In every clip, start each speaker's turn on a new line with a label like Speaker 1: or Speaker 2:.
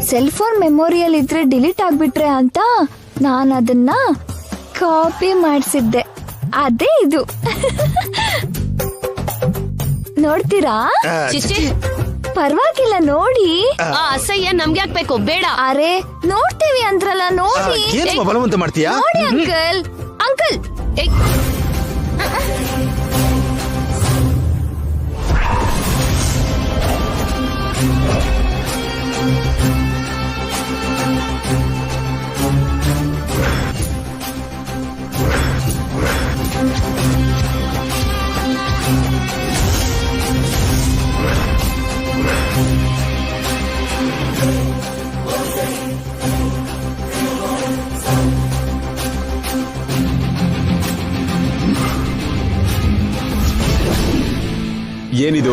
Speaker 1: Cell phone ಮೆಮೊರಿಯಲ್ಲಿ ಇದ್ರೆ delete ಆಗ್ಬಿಟ್ರೆ ಅಂತ ನಾನು ಅದನ್ನ ಕಾಪಿ ಮಾಡಿಸಿದ್ದೆ. ಅದೇ ಇದು. ನೋಡ್ತೀರಾ? ಪರವಾಗಿಲ್ಲ ನೋಡಿ.
Speaker 2: ಅಸಹ್ಯ ನಮ್ಗೆ ಹಾಕ್ಬೇಕು, ಬೇಡ.
Speaker 1: ಅರೆ ನೋಡ್ತೀವಿ ಅಂದ್ರಲ್ಲ, ನೋಡಿ.
Speaker 3: ಬಲವಂತ ಮಾಡ್ತೀಯಾ?
Speaker 1: ನೋಡಿ ಅಂಕಲ್. ಅಂಕಲ್
Speaker 4: ಏನಿದು?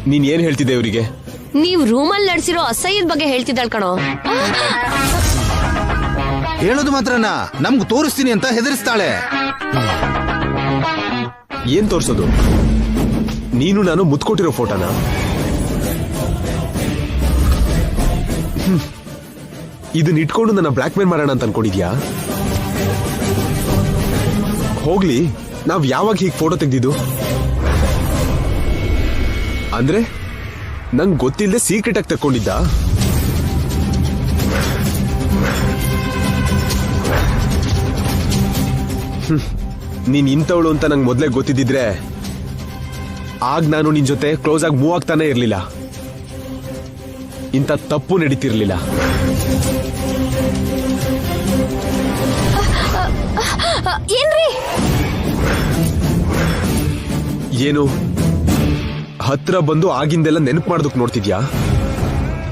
Speaker 4: ನೀನ್ ಏನ್ ಹೇಳ್ತಿದ್ದೆ ಇವರಿಗೆ?
Speaker 2: ನೀವ್ ರೂಮಲ್ಲಿ ನಡೆಸಿರೋ ಅಸಹ್ಯದ ಬಗ್ಗೆ ಹೇಳ್ತಿದ್ದಾಳ್ ಕಣೋ.
Speaker 3: ಹೇಳೋದು ಮಾತ್ರನಾ? ನಮ್ಗೆ ತೋರಿಸ್ತೀನಿ ಅಂತ ಹೆದರಿಸ್ತಾಳೆ.
Speaker 4: ಏನ್ ತೋರ್ಸೋದು? ನೀನು ನಾನು ಮುತ್ಕೊಟ್ಟಿರೋ ಫೋಟೋನ? ಇದನ್ನ ಇಟ್ಕೊಂಡು ನನ್ನ ಬ್ಲಾಕ್ ಮೇಲ್ ಮಾಡೋಣ ಅಂತ ಅನ್ಕೊಂಡಿದ್ಯಾ? ಹೋಗ್ಲಿ, ನಾವ್ ಯಾವಾಗ ಹೀಗೆ ಫೋಟೋ ತೆಗ್ದಿದ್ದು? ಅಂದ್ರೆ ನಂಗ್ ಗೊತ್ತಿಲ್ಲದೆ ಸೀಕ್ರೆಟ್ ಆಗಿ ತಕ್ಕೊಂಡಿದ್ದ? ನೀನ್ ಇಂಥವಳು ಅಂತ ನಂಗೆ ಮೊದ್ಲೇ ಗೊತ್ತಿದ್ದಿದ್ರೆ ಆಗ ನಾನು ನಿನ್ ಜೊತೆ ಕ್ಲೋಸ್ ಆಗಿ ಮೂವ್ ಆಗ್ತಾನೆ ಇರ್ಲಿಲ್ಲ. ಇಂಥ ತಪ್ಪು ನಡೀತಿರ್ಲಿಲ್ಲ.
Speaker 1: ಏನ್ರಿ?
Speaker 4: ಏನು ಹತ್ರ ಬಂದು ಆಗಿಂದೆಲ್ಲ ನೆನಪು ಮಾಡೋದಕ್ ನೋಡ್ತಿದ್ಯಾ?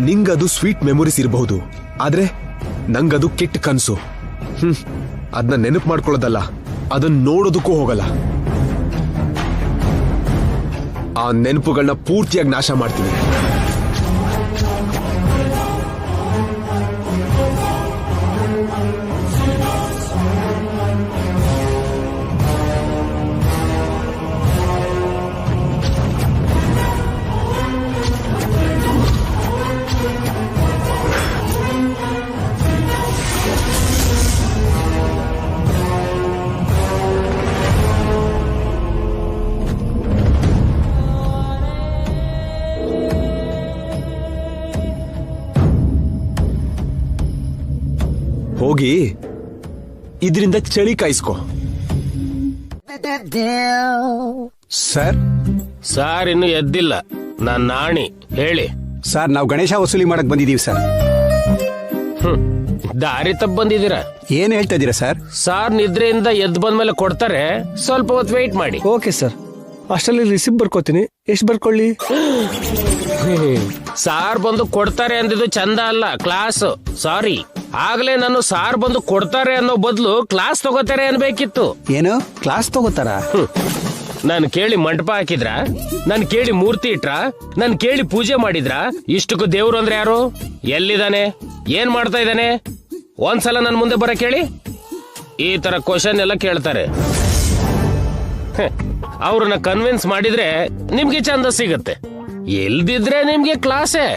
Speaker 4: ನಿಂಗದು ಸ್ವೀಟ್ ಮೆಮೊರೀಸ್ ಇರಬಹುದು, ಆದ್ರೆ ನಂಗದು ಕೆಟ್ಟ ಕನ್ಸು. ಅದನ್ನ ನೆನಪು ಮಾಡ್ಕೊಳ್ಳೋದಲ್ಲ, ಅದನ್ನ ನೋಡೋದಕ್ಕೂ ಹೋಗಲ್ಲ. ಆ ನೆನಪುಗಳನ್ನ ಪೂರ್ತಿಯಾಗಿ ನಾಶ ಮಾಡ್ತೀನಿ. ಹೋಗಿ ಇದರಿಂದ ಚಳಿ ಕಾಯಿಸ್ಕೋ.
Speaker 5: ಸರ್
Speaker 6: ಸಾರ್ ಇನ್ನು ಎದ್ದಿಲ್ಲ. ನಾನ್ ನಾಣಿ ಹೇಳಿ.
Speaker 5: ಸರ್, ನಾವು ಗಣೇಶ ವಸೂಲಿ ಮಾಡಕ್ ಬಂದಿದೀವಿ ಸರ್.
Speaker 6: ದಾರಿ ತಪ್ಪ ಬಂದಿದ್ದೀರಾ.
Speaker 5: ಏನ್ ಹೇಳ್ತಾ ಇದೀರಾ ಸರ್?
Speaker 6: ಸಾರ್ ನಿದ್ರೆಯಿಂದ ಎದ್ದು ಬಂದ್ಮೇಲೆ ಕೊಡ್ತಾರೆ, ಸ್ವಲ್ಪ ಹೊತ್ತು ವೇಟ್ ಮಾಡಿ.
Speaker 7: ಓಕೆ ಸರ್, ಅಷ್ಟರಲ್ಲಿ ರಿಸಿಪ್ಟ್ ಬರ್ಕೋತೀನಿ. ಎಷ್ಟು ಬರ್ಕೊಳ್ಳಿ?
Speaker 6: ಸಾರ್ ಬಂದು ಕೊಡ್ತಾರೆ ಅಂದಿದ್ದು ಚಂದ ಅಲ್ಲ, ಕ್ಲಾಸ್. ಸಾರಿ, ಆಗ್ಲೇ ನಾನು ಸಾರ್ ಬಂದು ಕೊಡ್ತಾರೆ ಅನ್ನೋ ಬದಲು ಕ್ಲಾಸ್ ತಗೋತಾರೆ ಅನ್ಬೇಕಿತ್ತು.
Speaker 5: ಏನು ಕ್ಲಾಸ್ ತಗೋತಾರ?
Speaker 6: ನಾನು ಕೇಳಿ ಮಂಟಪ ಹಾಕಿದ್ರ, ನಾನು ಕೇಳಿ ಮೂರ್ತಿ ಇಟ್ರ, ನಾನು ಕೇಳಿ ಪೂಜೆ ಮಾಡಿದ್ರ? ಇಷ್ಟಕ್ಕೂ ದೇವ್ರು ಅಂದ್ರೆ ಯಾರು? ಎಲ್ಲಿದ್ದಾನೆ? ಏನ್ ಮಾಡ್ತಾ ಇದ್ದಾನೆ? ಒಂದ್ಸಲ ನನ್ ಮುಂದೆ ಬರ ಕೇಳಿ. ಈ ತರ ಕ್ವಶನ್ ಎಲ್ಲ ಕೇಳ್ತಾರೆ. ಅವ್ರನ್ನ ಕನ್ವಿನ್ಸ್ ಮಾಡಿದ್ರೆ ನಿಮ್ಗೆ ಚಂದ ಸಿಗತ್ತೆ, ಎಲ್ದಿದ್ರೆ ನಿಮ್ಗೆ ಕ್ಲಾಸೇ.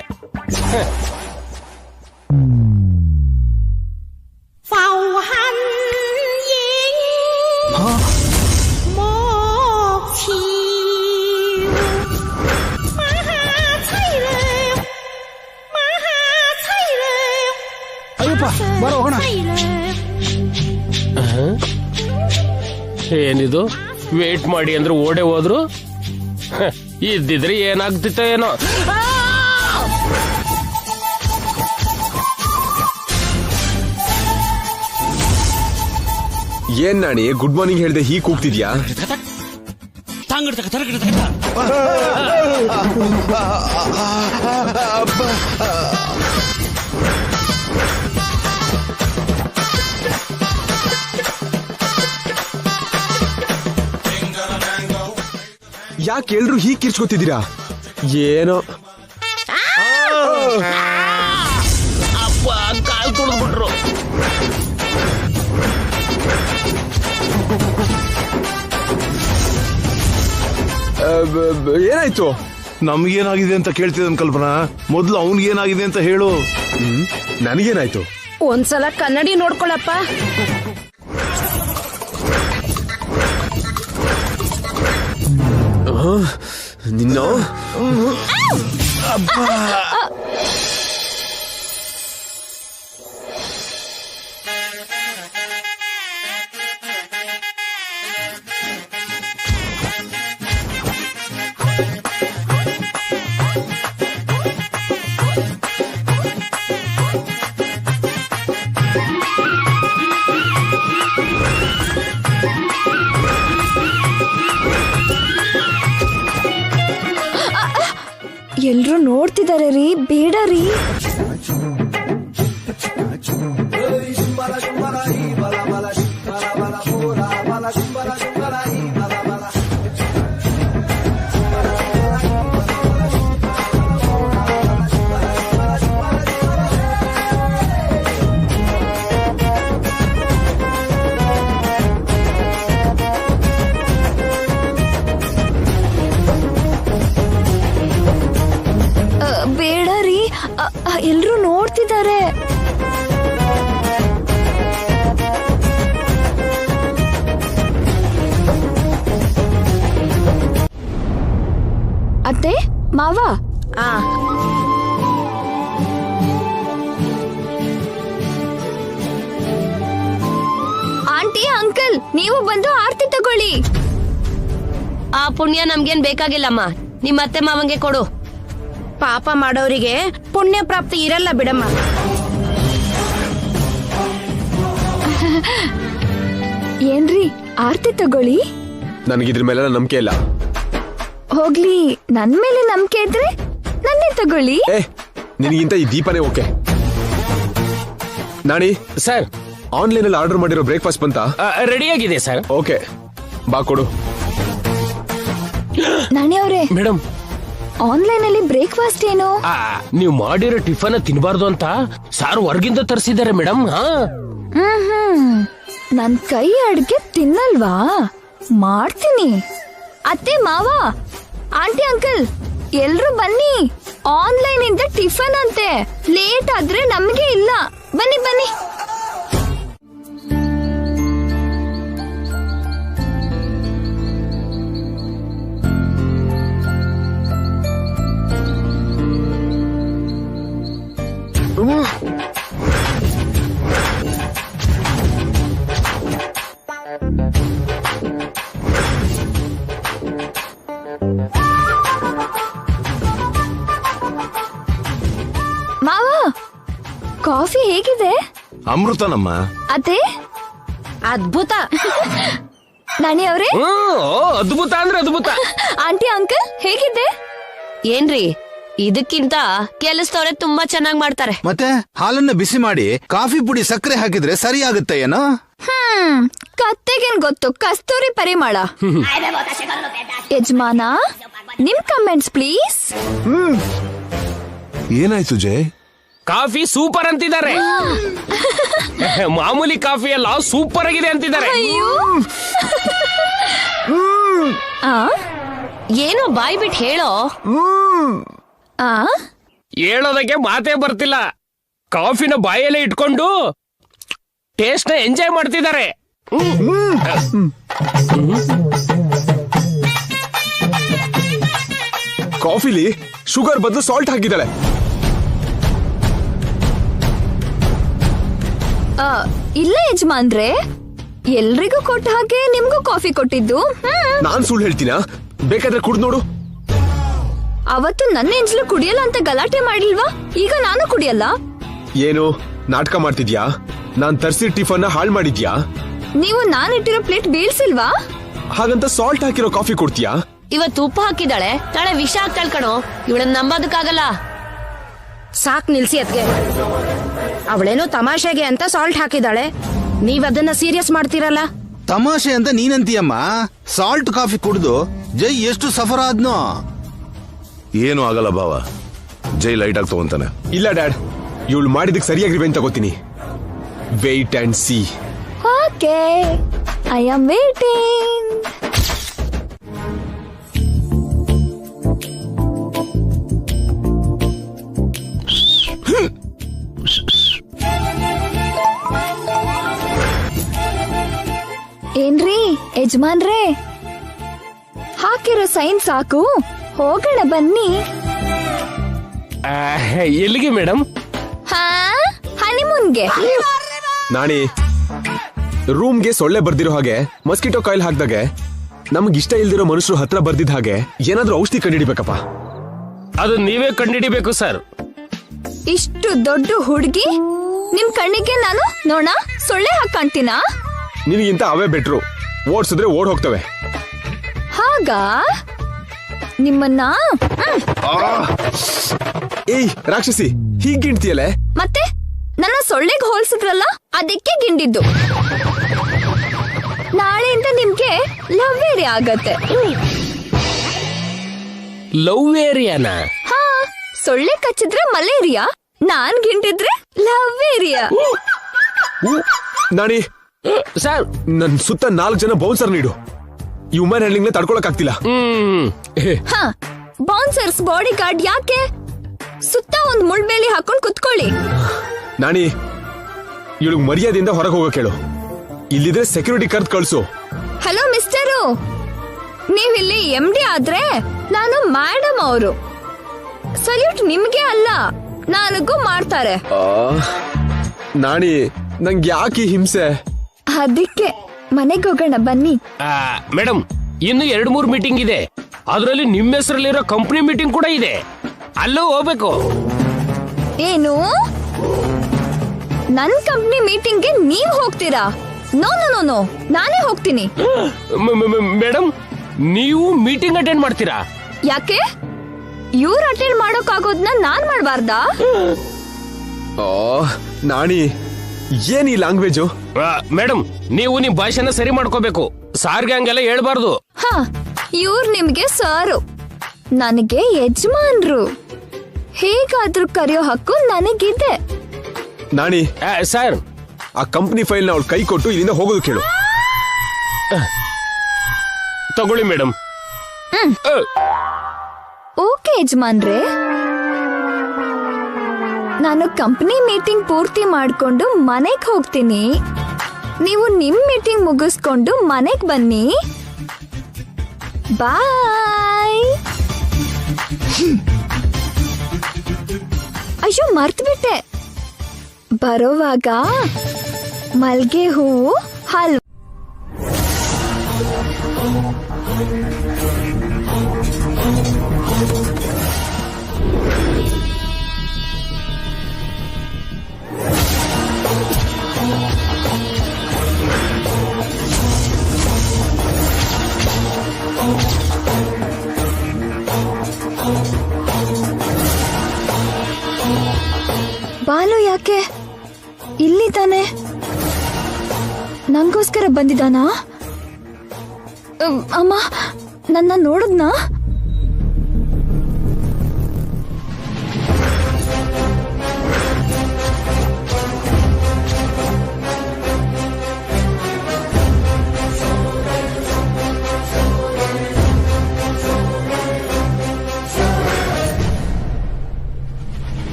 Speaker 5: ಅಯ್ಯಪ್ಪ, ಬರೋ ಹೋಗೋಣ.
Speaker 6: ಏನಿದು? ವೇಟ್ ಮಾಡಿ ಅಂದ್ರೆ ಓಡೆ ಹೋದ್ರು. ಇದ್ದಿದ್ರೆ ಏನಾಗ್ತಿತ್ತ ಏನೋ.
Speaker 4: ಏನ್ ನಾಣಿ ಗುಡ್ ಮಾರ್ನಿಂಗ್ ಹೇಳ್ದೆ ಹೀಗ್ ಕೂಗ್ತಿದ್ಯಾ? ಯಾಕೆ ಎಲ್ರು ಹೀಗ್ ಕಿರ್ಚ್ಕೊತಿದ್ದೀರಾ? ಏನೋ
Speaker 6: ಅಪ್ಪ, ಕಾಲ್ ತುಳಿದ್ಬಿಟ್ರು.
Speaker 4: ಏನಾಯ್ತು?
Speaker 8: ನಮ್ಗೇನಾಗಿದೆ ಅಂತ ಕೇಳ್ತಿದ್ದನ್ ಕಲ್ಪನಾ, ಮೊದ್ಲು ಅವನ್ಗೇನಾಗಿದೆ ಅಂತ ಹೇಳು.
Speaker 4: ನನಗೇನಾಯ್ತು?
Speaker 9: ಒಂದ್ಸಲ ಕನ್ನಡಿ ನೋಡ್ಕೊಳಪ್ಪ.
Speaker 4: ನಿನ್ನ
Speaker 1: ಎಲ್ರು ನೋಡ್ತಿದಾರೆ ರೀ, ಬೇಡ ರೀ. ಬೇಡ ರೀ, ಎಲ್ರು ನೋಡ್ತಿದ್ದಾರೆ. ಅತ್ತೆ, ಮಾವ, ಆಂಟಿ, ಅಂಕಲ್, ನೀವು ಬಂದು ಆರ್ತಿ ತಗೊಳ್ಳಿ.
Speaker 2: ಆ ಪುಣ್ಯ ನಮ್ಗೇನ್ ಬೇಕಾಗಿಲ್ಲಮ್ಮ, ನಿಮ್ಮ ಅತ್ತೆ ಮಾವಂಗೆ ಕೊಡು.
Speaker 9: ಪಾಪ ಮಾಡೋರಿಗೆ ಪುಣ್ಯ ಪ್ರಾಪ್ತಿ ಇರಲ್ಲ ಬಿಡಮ್ಮ.
Speaker 1: ಏನ್ರಿ, ಆರ್ತಿ ತಗೊಳ್ಳಿ.
Speaker 4: ನನಗಿದ್ರ ಮೇಲೆ ನಂಬಿಕೆ ಇಲ್ಲ.
Speaker 1: ಹೋಗ್ಲಿ, ನನ್ ಮೇಲೆ ನಂಬಿಕೆ ಇದ್ರೆ ನನ್ನೇ ತಗೊಳ್ಳಿ.
Speaker 4: ನಿನಗಿಂತ ಈ ದೀಪನೇ ಓಕೆ. ನಾಣಿ
Speaker 6: ಸರ್,
Speaker 4: ಆನ್ಲೈನ್ ಅಲ್ಲಿ ಆರ್ಡರ್ ಮಾಡಿರೋ ಬ್ರೇಕ್ಫಾಸ್ಟ್ ಬಂತ?
Speaker 6: ರೆಡಿ ಆಗಿದೆ ಸರ್.
Speaker 4: ಓಕೆ, ಬಾ ಕೊಡು.
Speaker 1: ನಾಣಿ ಅವ್ರೆ,
Speaker 6: ಮೇಡಮ್,
Speaker 1: ಆನ್ಲೈನ್ ಅಲ್ಲಿ ಬ್ರೇಕ್ಫಾಸ್ಟ್ ಏನು?
Speaker 6: ನೀವು ಮಾಡಿರೋ ಟಿಫನ್ ತಿನ್ಬಾರ್ದು ಅಂತ ಸಾರ್ ಹೊರಗಿಂದ ತರಿಸಿದ್ದಾರೆ ಮೇಡಮ್.
Speaker 1: ನನ್ ಕೈ ಅಡ್ಗೆ ತಿನ್ನಲ್ವಾ? ಮಾಡ್ತೀನಿ. ಅತ್ತೆ, ಮಾವ, ಆಂಟಿ, ಅಂಕಲ್, ಎಲ್ರು ಬನ್ನಿ. ಆನ್ಲೈನ್ ಇಂದ ಟಿಫನ್ ಅಂತೆ. ಲೇಟ್ ಆದ್ರೆ ನಮ್ಗೆ ಇಲ್ಲ. ಬನ್ನಿ ಬನ್ನಿ. ಮಾವ, ಕಾಫಿ ಹೇಗಿದೆ?
Speaker 8: ಅಮೃತನಮ್ಮ.
Speaker 1: ಅದೇ
Speaker 9: ಅದ್ಭುತ.
Speaker 1: ನಾಣಿ ಅವ್ರೆ,
Speaker 6: ಅದ್ಭುತ ಅಂದ್ರೆ ಅದ್ಭುತ.
Speaker 1: ಆಂಟಿ, ಅಂಕಲ್, ಹೇಗಿದೆ?
Speaker 2: ಏನ್ರಿ, ಇದಕ್ಕಿಂತ ಕೆಲಸದವ್ರೆ ತುಂಬಾ ಚೆನ್ನಾಗಿ ಮಾಡ್ತಾರೆ.
Speaker 3: ಮತ್ತೆ ಹಾಲನ್ನ ಬಿಸಿ ಮಾಡಿ ಕಾಫಿ ಪುಡಿ ಸಕ್ಕರೆ ಹಾಕಿದ್ರೆ ಸರಿ ಆಗುತ್ತೆ ಏನೋ?
Speaker 1: ಕತ್ತೆಗೇನ್ ಗೊತ್ತು, ಕಸ್ತೂರಿ ಪರಿಮಳ. ಯಜಮಾನ, ನಿಮ್ ಕಮೆಂಟ್ಸ್ ಪ್ಲೀಸ್.
Speaker 8: ಏನಾಯ್ತು ಜೈ?
Speaker 6: ಕಾಫಿ ಸೂಪರ್ ಅಂತಿದ್ದಾರೆ. ಮಾಮೂಲಿ ಕಾಫಿ ಅಲ್ಲ, ಸೂಪರ್ ಆಗಿದೆ ಅಂತಿದ್ದಾರೆ.
Speaker 2: ಏನೋ ಬಾಯ್ ಬಿಟ್ಟು ಹೇಳೋ.
Speaker 6: ಹೇಳೋದಕ್ಕೆ ಮಾತೇ ಬರ್ತಿಲ್ಲ. ಕಾಫಿನ ಬಾಯಲ್ಲೇ ಇಟ್ಕೊಂಡು ಟೇಸ್ಟ್ ನ ಎಂಜಾಯ್ ಮಾಡ್ತಿದ್ದಾರೆ.
Speaker 4: ಕಾಫಿಲಿ ಶುಗರ್ ಬದಲು ಸಾಲ್ಟ್ ಹಾಕಿದ್ದಾಳೆ.
Speaker 1: ಇಲ್ಲ ಯಜಮಾನ್ರೆ, ಎಲ್ರಿಗೂ ಕೊಟ್ಟ ಹಾಗೆ ನಿಮ್ಗೂ ಕಾಫಿ ಕೊಟ್ಟಿದ್ದು.
Speaker 4: ನಾನ್ ಸುಳ್ಳು ಹೇಳ್ತೀನಾ? ಬೇಕಾದ್ರೆ ಕುಡ್ದು ನೋಡು.
Speaker 1: ಅವತ್ತು ನನ್ನ ಎಂಜ್ಲು ಕುಡಿಯಲ್ಲ ಅಂತ ಗಲಾಟೆ ಮಾಡಿಲ್ವಾ? ಈಗ ನಾನು ಕುಡಿಯಲ್ಲ.
Speaker 4: ಏನು ನಾಟಕ ಮಾಡ್ತಿದ್ಯಾ? ನಾನ್ ತರ್ಸಿ ಟಿಫನ್ ಹಾಳ್ ಮಾಡಿದ್ಯಾ?
Speaker 1: ನೀವು ನಾನಿಟ್ಟಿರೋ ಪ್ಲೇಟ್ ಬೀಳ್ಸಿಲ್ವಾ?
Speaker 4: ಹಾಗಂತ ಸಾಲ್ಟ್ ಹಾಕಿರೋ ಕಾಫಿ ಕೊಡ್ತೀಯಾ?
Speaker 2: ಇವತ್ತು ಉಪ್ಪು ಹಾಕಿದಾಳೆ, ನಾಳೆ ವಿಷ ಹಾಕ್ತಾಳ್ ಕಣೋ. ಇವಳನ್ನ ನಂಬೋದಕ್ಕಾಗಲ್ಲ.
Speaker 9: ಸಾಕ್ ನಿಲ್ಸಿ ಅದ್ಗೆ. ಅವಳೇನೋ ತಮಾಷೆಗೆ ಅಂತ ಸಾಲ್ಟ್ ಹಾಕಿದಾಳೆ, ನೀವ್ ಅದನ್ನ ಸೀರಿಯಸ್ ಮಾಡ್ತೀರಲ್ಲ.
Speaker 3: ತಮಾಷೆ ಅಂತ ನೀನಂತೀಯಮ್ಮ. ಸಾಲ್ಟ್ ಕಾಫಿ ಕುಡ್ದು ಜೈ ಎಷ್ಟು ಸಫರ್ ಆದ್ನೋ.
Speaker 8: ಏನು ಆಗಲ್ಲ ಭಾವ, ಜೈ ಲೈಟ್ ಆಗಿ ತಗೊಂತಾನೆ.
Speaker 4: ಇಲ್ಲ ಡ್ಯಾಡ್, ಇವಳು ಮಾಡಿದಕ್ಕೆ ಸರಿಯಾಗಿರ್ವೆ ಅಂತ ಗೊತ್ತೀನಿ. Wait and see.
Speaker 1: Okay, I am waiting. ಯಜಮಾನ್ರೇ ಹಾಕಿರೋ ಸೈನ್ ಸಾಕು, ಹೋಗೋಣ ಬನ್ನಿ.
Speaker 6: ಎಲ್ಲಿಗೆ ಮೇಡಮ್?
Speaker 1: ಹಾ, ಹನಿಮೂನ್ಗೆ.
Speaker 4: ನಾಣಿ, ರೂಮ್ಗೆ ಸೊಳ್ಳೆ ಬರ್ದಿರೋ ಹಾಗೆ ಮಸ್ಕಿಟೋ ಕಾಯಿಲ್ ಹಾಕ್ದಾಗೆ ನಮ್ಗೆ ಇಷ್ಟ ಇಲ್ದಿರೋ ಮನುಷ್ಯರು ಹತ್ರ ಬರ್ದಿದ್ದ ಹಾಗೆ ಏನಾದ್ರೂ ಔಷಧಿ ಕಂಡಿಡಿಬೇಕಪ್ಪ.
Speaker 6: ಅದು ನೀವೇ ಕಂಡಿಡಿಬೇಕು ಸರ್.
Speaker 1: ಇಷ್ಟು ದೊಡ್ಡ ಹುಡುಗಿ ನಿಮ್ ಕಣ್ಣಿಗೆ ನಾನು ನೋಣ ಸೊಳ್ಳೆ ಹಾಕಾಣ್ತೀನಾ?
Speaker 4: ನಿನಗಿಂತ ಅವೇ ಬೆಟ್ರು, ಓಡ್ಸಿದ್ರೆ ಓಡ್ ಹೋಗ್ತವೆ.
Speaker 1: ಹಾಗ ನಿಮ್ಮನ್ನ
Speaker 4: ಏಯ್ ರಾಕ್ಷಸಿ, ಹೀಗ್ ಗಿಣ್ತಿಯಲೆ?
Speaker 1: ಮತ್ತೆ ನನ್ನ ಸೊಳ್ಳೆಗೆ ಹೋಲ್ಸಿದ್ರಲ್ಲ, ಅದಕ್ಕೆ ಗಿಂಡಿದ್ದು. ನಾಳೆಯಿಂದ ನಿಮ್ಗೆ ಲವ್ ಏರಿಯಾ ಆಗತ್ತೆ.
Speaker 6: ಲವ್ ಏರಿಯಾನ?
Speaker 1: ಹಾ, ಸೊಳ್ಳೆ ಕಚ್ಚಿದ್ರೆ ಮಲೇರಿಯಾ, ನಾನ್ ಗಿಂಡಿದ್ರೆ ಲವ್ ಏರಿಯಾ.
Speaker 4: ನಾಣಿ
Speaker 6: ಸರ್,
Speaker 4: ನನ್ ಸುತ್ತ 4 ಜನ ಬೌನ್ಸರ್ ನೀಡು. ಈ ವುಮನ್ ಹ್ಯಾಂಡ್ಲಿಂಗ್ ನ ತಡ್ಕೊಳಕ್ ಆಗ್ತಿಲ್ಲ.
Speaker 1: ಹಾ, ಬೌನ್ಸರ್ಸ್ ಬಾಡಿ ಗಾರ್ಡ್ ಯಾಕೆ? ಸುತ್ತ ಒಂದ್ ಮುಳ್ಬೇಲಿ ಹಾಕೊಂಡ್ ಕುತ್ಕೊಳ್ಳಿ.
Speaker 4: ನಾಣಿ, ಇವಳಿಗೆ ಮರ್ಯಾದೆಯಿಂದ ಹೊರಗೆ ಹೋಗೋ ಕೇಳು, ಇಲ್ಲಿದ್ರೆ ಸೆಕ್ಯೂರಿಟಿ ಕರ್ದ್ ಕಳ್ಸು.
Speaker 1: ಹಲೋ ಮಿಸ್ಟರು, ನೀವಿಲ್ಲಿ MD ಆದ್ರೆ ನಾನು ಮೇಡಮ್ ಅವರು. ಸಲ್ಯೂಟ್ ನಿಮ್ಗೆ ಅಲ್ಲ, ನನಗೂ ಮಾಡ್ತಾರೆ.
Speaker 4: ನಾಣಿ, ನಂಗೆ ಯಾಕೆ ಹಿಂಸೆ?
Speaker 1: ಅದಕ್ಕೆ ಮನೆಗೆ ಹೋಗೋಣ ಬನ್ನಿ.
Speaker 6: ಮೇಡಮ್, ಇನ್ನು 2-3 ಮೀಟಿಂಗ್ ಇದೆ. ಅದರಲ್ಲಿ ನಿಮ್ಮ ಹೆಸರಲ್ಲಿರೋ ಕಂಪನಿ ಮೀಟಿಂಗ್ ಕೂಡ ಇದೆ, ಅಲ್ಲೂ ಹೋಗ್ಬೇಕು.
Speaker 1: ಏನು, ನನ್ ಕಂಪ್ನಿ ಮೀಟಿಂಗ್ಗೆ ನೀವ್ ಹೋಗ್ತೀರಾ? ನೋ ನೋ ನೋ ನೋ, ನಾನೇ ಹೋಗ್ತೀನಿ.
Speaker 6: ಮೇಡಮ್, ನೀವು ಮೀಟಿಂಗ್ ಅಟೆಂಡ್ ಮಾಡ್ತೀರಾ?
Speaker 1: ಯಾಕೆ? ಇವ್ರು ಅಟೆಂಡ್ ಮಾಡೋಕ್ಕಾಗೋದ್ನ ನಾನ್ ಮಾಡ್ಬಾರ್ದಾ?
Speaker 4: ನಾಣಿ, ಏನ್ ಈ ಲ್ಯಾಂಗ್ವೇಜು?
Speaker 6: ಮೇಡಮ್, ನೀವು ನಿಮ್ ಭಾಷೆನ ಸರಿ ಮಾಡ್ಕೋಬೇಕು. ಸಾರ್ಗೆ ಹಂಗೆಲ್ಲ ಹೇಳ್ಬಾರ್ದು.
Speaker 1: ಹ, ಇವ್ರು ನಿಮ್ಗೆ ಸಾರು, ನನಗೆ ಯಜಮಾನ್ರು. ಹೇಗಾದ್ರೂ ಕರೆಯೋ ಹಕ್ಕು ನನಗಿದೆ.
Speaker 4: ನಾಣಿ
Speaker 6: ಸರ್,
Speaker 4: ಆ ಕಂಪನಿ ಫೈಲ್ ನ ಅವಳು ಕೈ ಕೊಟ್ಟು ಇಲ್ಲಿಂದ ಹೋಗೋದು ಕೇಳು.
Speaker 6: ತಗೊಳ್ಳಿ ಮೇಡಮ್.
Speaker 1: ಓಕೆ ಯಜಮಾನ್ರೆ, ನಾನು ಕಂಪನಿ ಮೀಟಿಂಗ್ ಪೂರ್ತಿ ಮಾಡ್ಕೊಂಡು ಮನೆಗ್ ಹೋಗ್ತೀನಿ. ನೀವು ನಿಮ್ ಮೀಟಿಂಗ್ ಮುಗಿಸ್ಕೊಂಡು ಮನೆಗ್ ಬನ್ನಿ. ಬಾಯ್. ಅಯ್ಯೋ, ಮರ್ತ್ಬಿಟ್ಟೆ, ಬರೋವಾಗ ಮಲ್ಗೆ ಹೂವು ಹಲ್ವಾ. ಬಾಲು ಯಾಕೆ ಇಲ್ಲಿ ತಾನೆ? ನಂಗೋಸ್ಕರ ಬಂದಿದ್ದಾನಾ? ಅಮ್ಮ ನನ್ನ ನೋಡಿದ್ನಾ?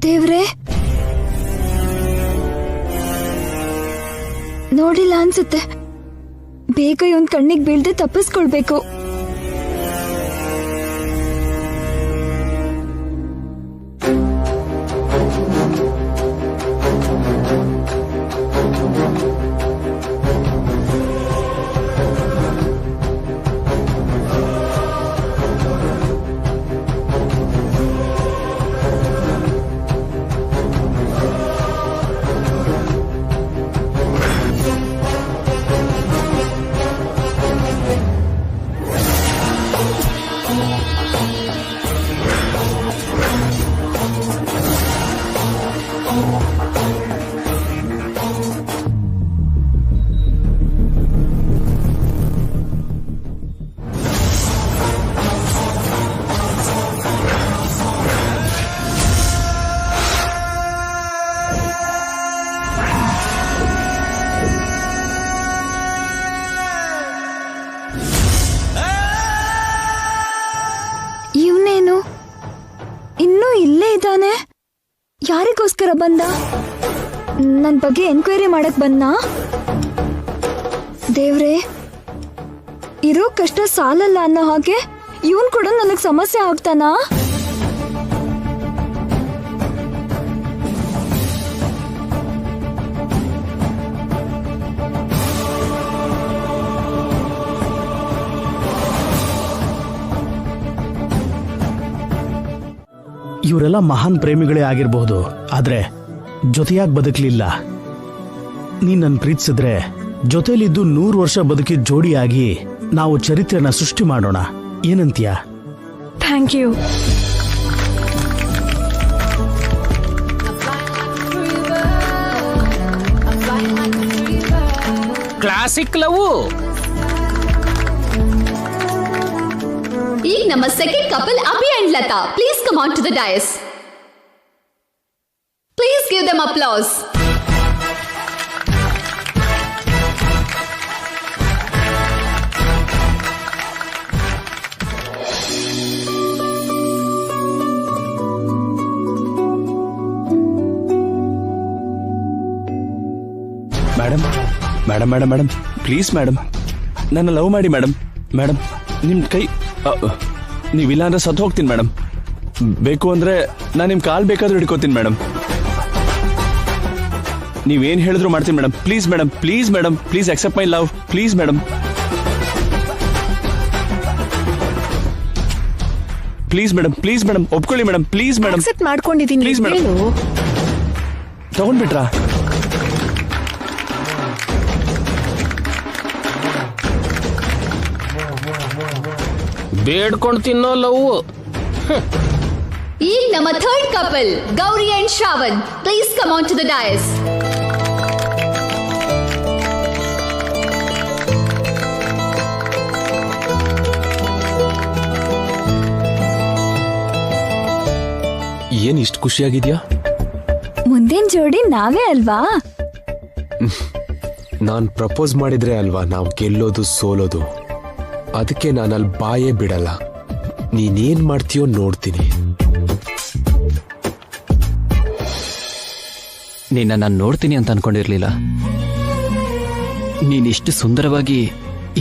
Speaker 1: ದೇವ್ರೆ, ನೋಡಿಲ್ಲ ಅನ್ಸುತ್ತೆ. ಬೇಗ ಇವನ್ ಕಣ್ಣಿಗೆ ಬೀಳ್ದೆ ತಪ್ಪಿಸ್ಕೊಳ್ಬೇಕು. ಬಂದ? ನನ್ ಬಗ್ಗೆ ಎನ್ಕ್ವೈರಿ ಮಾಡಕ್ ಬಂದ್ನಾ? ದೇವ್ರೆ, ಇರೋ ಕಷ್ಟ ಸಾಲಲ್ಲ ಅನ್ನೋ ಹಾಗೆ ಇವನ್ ಕೂಡ ನನಗ್ ಸಮಸ್ಯೆ ಆಗ್ತಾನಾ?
Speaker 10: ಇವರೆಲ್ಲ ಮಹಾನ್ ಪ್ರೇಮಿಗಳೇ ಆಗಿರಬಹುದು, ಆದ್ರೆ ಜೊತೆಯಾಗಿ ಬದುಕಲಿಲ್ಲ. ನೀನ್ ನನ್ನ ಪ್ರೀತಿಸಿದ್ರೆ ಜೊತೆಲಿದ್ದು 100 ವರ್ಷ ಬದುಕಿದ ಜೋಡಿಯಾಗಿ ನಾವು ಚರಿತ್ರೆನ ಸೃಷ್ಟಿ ಮಾಡೋಣ. ಏನಂತೀಯ?
Speaker 1: Thank you.
Speaker 6: Classic love.
Speaker 11: ಈಗ ನಮ್ಮ second couple Abhi and Latha. Please come on to the dais. Please give them applause.
Speaker 10: Madam madam madam madam please madam, ನನ್ನ ಲವ್ ಮಾಡಿ ಮೇಡಮ್. ಮೇಡಮ್ ನಿಮ್ ಕೈ ನೀವಿಲ್ಲ ಅಂದ್ರೆ ಸತ್ತು ಹೋಗ್ತೀನಿ ಮೇಡಮ್. ಬೇಕು ಅಂದ್ರೆ ನಾನು ನಿಮ್ ಕಾಲ್ ಬೇಕಾದ್ರೂ ಹಿಡ್ಕೋತೀನಿ ಮೇಡಮ್. ನೀವೇನ್ ಹೇಳಿದ್ರು ಮಾಡ್ತೀನಿ madam. Please madam, please madam, please accept my love. Please madam, please madam, please madam, ಒಪ್ಕೊಳ್ಳಿ ಮೇಡಮ್. ಪ್ಲೀಸ್ ಮೇಡಮ್,
Speaker 1: ಅಕ್ಸೆಪ್ಟ್ ಮಾಡ್ಕೊಂಡಿದ್ದೀನಿ.
Speaker 10: Please madam. ತಗೊಂಡ್ಬಿಟ್ರಾ?
Speaker 6: ಬೇಡ್ಕೊಂಡು ತಿನ್ನೋ ಲವ್.
Speaker 11: ಈಗ ನಮ್ಮ third couple Gauri and Shravan. Please come on to the dais.
Speaker 4: ಏನ್ ಇಷ್ಟು ಖುಷಿಯಾಗಿದ್ಯಾ?
Speaker 1: ಮುಂದಿನ ಜೋಡಿ ನಾವೇ ಅಲ್ವಾ?
Speaker 4: ನಾನ್ ಪ್ರಪೋಸ್ ಮಾಡಿದ್ರೆ ಅಲ್ವಾ ನಾವು ಗೆಲ್ಲೋದು ಸೋಲೋದು. ಅದಕ್ಕೆ ನಾನಲ್ಲಿ ಬಾಯೇ ಬಿಡಲ್ಲ. ನೀನೇನ್ ಮಾಡ್ತೀಯೋ ನೋಡ್ತೀನಿ.
Speaker 12: ನಿನ್ನ ನಾನು ನೋಡ್ತೀನಿ ಅಂತ ಅನ್ಕೊಂಡಿರ್ಲಿಲ್ಲ. ನೀನಿಷ್ಟು ಸುಂದರವಾಗಿ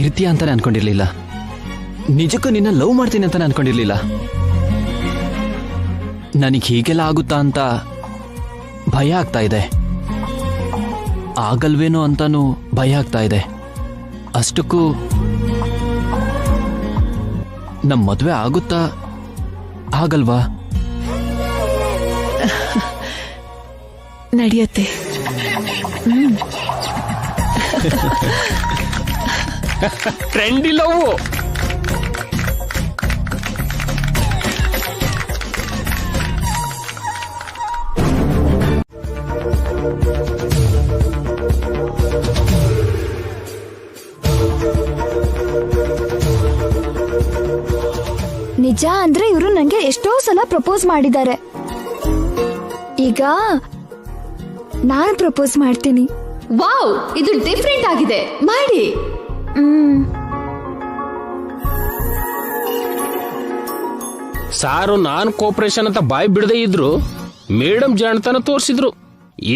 Speaker 12: ಇರ್ತೀಯ ಅಂತಾನೆ ಅನ್ಕೊಂಡಿರ್ಲಿಲ್ಲ. ನಿಜಕ್ಕೂ ನಿನ್ನ ಲವ್ ಮಾಡ್ತೀನಿ ಅಂತಾನೆ ಅನ್ಕೊಂಡಿರ್ಲಿಲ್ಲ. ನನಗೆ ಹೀಗೆಲ್ಲ ಆಗುತ್ತಾ ಅಂತ ಭಯ ಆಗ್ತಾ ಇದೆ. ಆಗಲ್ವೇನೋ ಅಂತಾನೂ ಭಯ ಆಗ್ತಾ ಇದೆ. ಅಷ್ಟಕ್ಕೂ ನಮ್ಮ ಮದುವೆ ಆಗುತ್ತಾ ಆಗಲ್ವಾ?
Speaker 1: ನಡೆಯುತ್ತೆ.
Speaker 6: Trendy love.
Speaker 1: ನಿಜ ಅಂದ್ರೆ ಇವರು ನಂಗೆ ಎಷ್ಟೋ ಸಲ ಪ್ರಪೋಸ್ ಮಾಡಿದ್ದಾರೆ. ಈಗ ನಾನು ಪ್ರಪೋಸ್ ಮಾಡ್ತೀನಿ.
Speaker 11: ವಾವ್, ಇದು ಡಿಫ್ರೆಂಟ್ ಆಗಿದೆ. ಮಾಡಿ.
Speaker 6: ಸಾರು ನಾನ್ ಕೋಪರೇಷನ್ ಅಂತ ಬಾಯ್ ಬಿಡದೆ ಇದ್ರು ಮೇಡಮ್ ಜಾಣತನ ತೋರಿಸಿದ್ರು.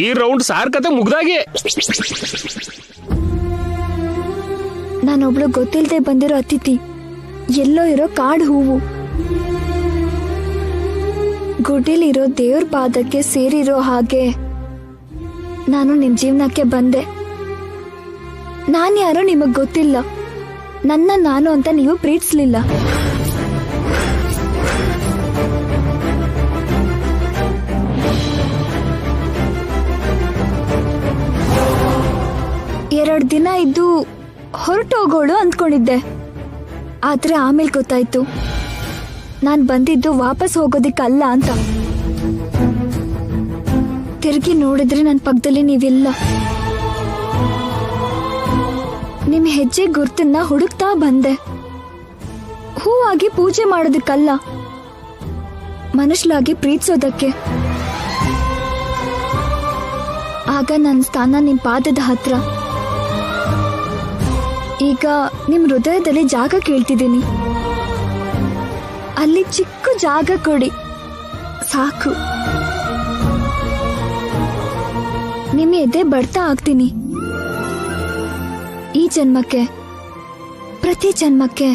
Speaker 6: ಈ ರೌಂಡ್ ಸಾರ್ ಕತೆ ಮುಗ್ದಾಗೆ.
Speaker 1: ನಾನೊಬ್ಳು ಗೊತ್ತಿಲ್ಲದೆ ಬಂದಿರೋ ಅತಿಥಿ, ಎಲ್ಲೋ ಇರೋ ಕಾಡು ಹೂವು. ಗುಡಿಲಿರೋ ದೇವ್ರ ಪಾದಕ್ಕೆ ಸೇರಿರೋ ಹಾಗೆ ನಾನು ನಿಮ್ ಜೀವನಕ್ಕೆ ಬಂದೆ. ನಾನ್ಯಾರೋ ನಿಮಗ್ ಗೊತ್ತಿಲ್ಲ. ನನ್ನ ನಾನು ಅಂತ ನೀವು ಪ್ರೀತಿಸ್ಲಿಲ್ಲ. ಎರಡು ದಿನ ಇದ್ದು ಹೊರಟೋಗೋಳು ಅಂದ್ಕೊಂಡಿದ್ದೆ. ಆದ್ರೆ ಆಮೇಲೆ ಗೊತ್ತಾಯ್ತು ನಾನ್ ಬಂದಿದ್ದು ವಾಪಸ್ ಹೋಗೋದಿಕ್ಕಲ್ಲ ಅಂತ. ತಿರುಗಿ ನೋಡಿದ್ರೆ ನನ್ನ ಪಕ್ಕದಲ್ಲಿ ನೀವಿಲ್ಲ. ನಿಮ್ ಹೆಜ್ಜೆ ಗುರ್ತನ್ನ ಹುಡುಕ್ತಾ ಬಂದೆ. ಹೂವಾಗಿ ಪೂಜೆ ಮಾಡೋದಕ್ಕಲ್ಲ, ಮನುಷ್ಯಲಾಗಿ ಪ್ರೀತಿಸೋದಕ್ಕೆ. ಆಗ ನನ್ನ ಸ್ಥಾನ ನಿಮ್ ಪಾದದ ಹತ್ರ. ಈಗ ನಿಮ್ ಹೃದಯದಲ್ಲಿ ಜಾಗ ಕೇಳ್ತಿದ್ದೀನಿ. ಅಲ್ಲಿ ಚಿಕ್ಕ ಜಾಗ ಕೊಡಿ ಸಾಕು. ನಿಮ್ಮ ಎದೆ ಬಡ್ತಾ ಆಗ್ತೀನಿ. ಈ ಜನ್ಮಕ್ಕೆ, ಪ್ರತಿ ಜನ್ಮಕ್ಕೆ,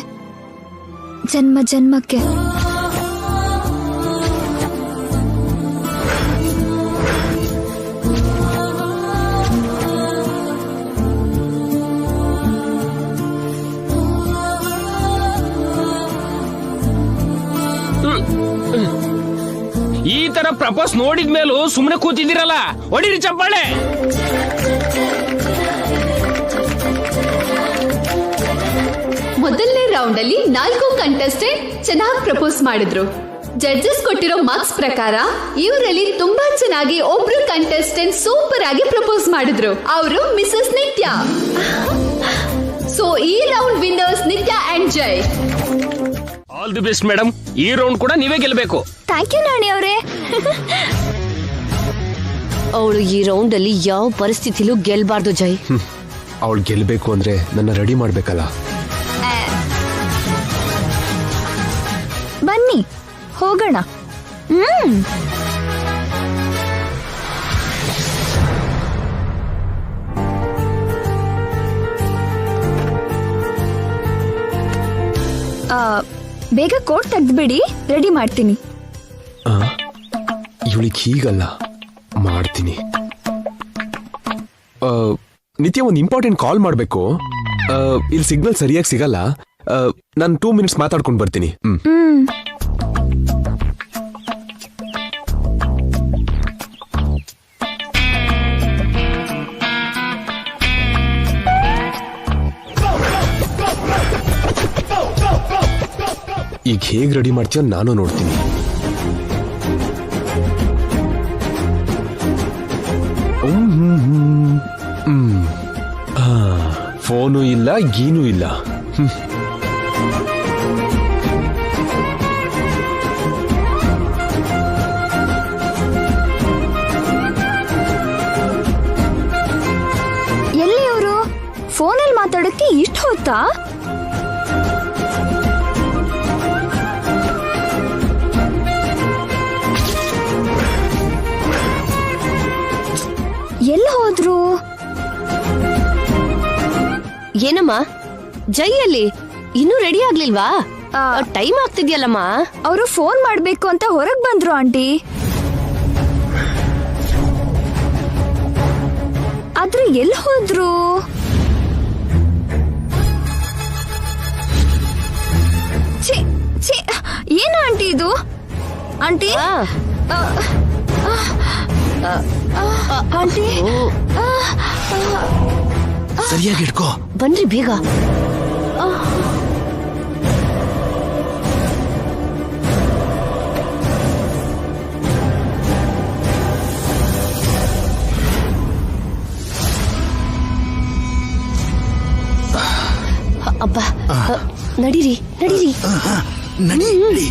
Speaker 1: ಜನ್ಮ ಜನ್ಮಕ್ಕೆ.
Speaker 6: ಈ ತರ ಪ್ರಪೋಸ್ ನೋಡಿದ್ಮೇಲೂ ಸುಮ್ನೆ ಕೂತಿದ್ದೀರಲ್ಲ, ಹೊಡಿರಿ ಚಪ್ಪಾಳೆ.
Speaker 11: ಮೊದಲನೇ ರೌಂಡ್ ಅಲ್ಲಿ 4 ಕಂಟೆಸ್ಟೆಂಟ್ ಚೆನ್ನಾಗಿ ಪ್ರಪೋಸ್ ಮಾಡಿದ್ರು. ಜಡ್ಜಸ್ ಕೊಟ್ಟಿರೋ ಮಾರ್ಕ್ಸ್ ಪ್ರಕಾರ ಇವರಲ್ಲಿ ತುಂಬಾ ಚೆನ್ನಾಗಿ ಒಬ್ರು ಕಂಟೆಸ್ಟೆಂಟ್ ಸೂಪರ್ ಆಗಿ ಪ್ರಪೋಸ್ ಮಾಡಿದ್ರು. ಅವರು ಮಿಸಸ್ ನಿತ್ಯ. ಸೊ ಈ ರೌಂಡ್ ವಿನ್ನರ್ಸ್ ನಿತ್ಯ and Jai.
Speaker 6: All the best madam. ಈ ರೌಂಡ್ ಕೂಡ ನೀವೇ ಗೆಲ್ಬೇಕು.
Speaker 1: ಥ್ಯಾಂಕ್ ಯು ನಾಣಿ ಅವರೇ.
Speaker 2: ಅವಳು ಈ ರೌಂಡ್ ಅಲ್ಲಿ ಯಾವ ಪರಿಸ್ಥಿತಿಲೂ ಗೆಲ್ಬಾರ್ದು ಜೈ.
Speaker 4: ಅವಳು ಗೆಲ್ಬೇಕು ಅಂದ್ರೆ ನನ್ನ ರೆಡಿ ಮಾಡ್ಬೇಕಲ್ಲ.
Speaker 1: ಬನ್ನಿ ಹೋಗೋಣ. ಬೇಗ ಕೋಟ್ ತೆಗ್ದ್ಬಿಡಿ, ರೆಡಿ ಮಾಡ್ತೀನಿ.
Speaker 4: ಇವಳಿಗೆ ಹೀಗಲ್ಲ, ಮಾಡ್ತೀನಿ. ನಿತ್ಯ ಒಂದು ಇಂಪಾರ್ಟೆಂಟ್ ಕಾಲ್ ಮಾಡ್ಬೇಕು. ಇಲ್ಲಿ ಸಿಗ್ನಲ್ ಸರಿಯಾಗಿ ಸಿಗಲ್ಲ. ನಾನು 2 ಮಿನಿಟ್ಸ್ ಮಾತಾಡ್ಕೊಂಡು ಬರ್ತೀನಿ. ಈಗ ಹೇಗ್ ರೆಡಿ ಮಾಡ್ತೀಯೋ ನಾನು ನೋಡ್ತೀನಿ. ಫೋನು ಇಲ್ಲ, ಗೀನೂ ಇಲ್ಲ.
Speaker 1: ಎಲ್ಲಿ ಅವರು? ಫೋನಲ್ಲಿ ಮಾತಾಡಕ್ಕೆ ಇಷ್ಟು ಹೊತ್ತಾ? ಎಲ್ಲಿ ಹೋದ್ರು?
Speaker 2: ಏನಮ್ಮ ಜೈಯಲ್ಲಿ ಇನ್ನೂ ರೆಡಿ ಆಗ್ಲಿಲ್ವಾ? ಟೈಮ್ ಆಗ್ತಿದ್ಯಲ್ಲಮ್ಮ.
Speaker 1: ಅವರು ಫೋನ್ ಮಾಡ್ಬೇಕು ಅಂತ ಹೊರಗ್ ಬಂದ್ರು ಆಂಟಿ. ಆದ್ರೆ ಎಲ್ಲಿ ಹೋದ್ರು? ಏನು ಆಂಟಿ ಇದು? ಆಂಟಿ ಆಂಟಿ
Speaker 3: ಸರಿಯಾಗಿ ಇಟ್ಕೋ.
Speaker 2: ಬನ್ರಿ ಬೇಗ. ಅಬ್ಬಾ, ನಡೀರಿ ನಡೀರಿ.
Speaker 3: ನಡಿ.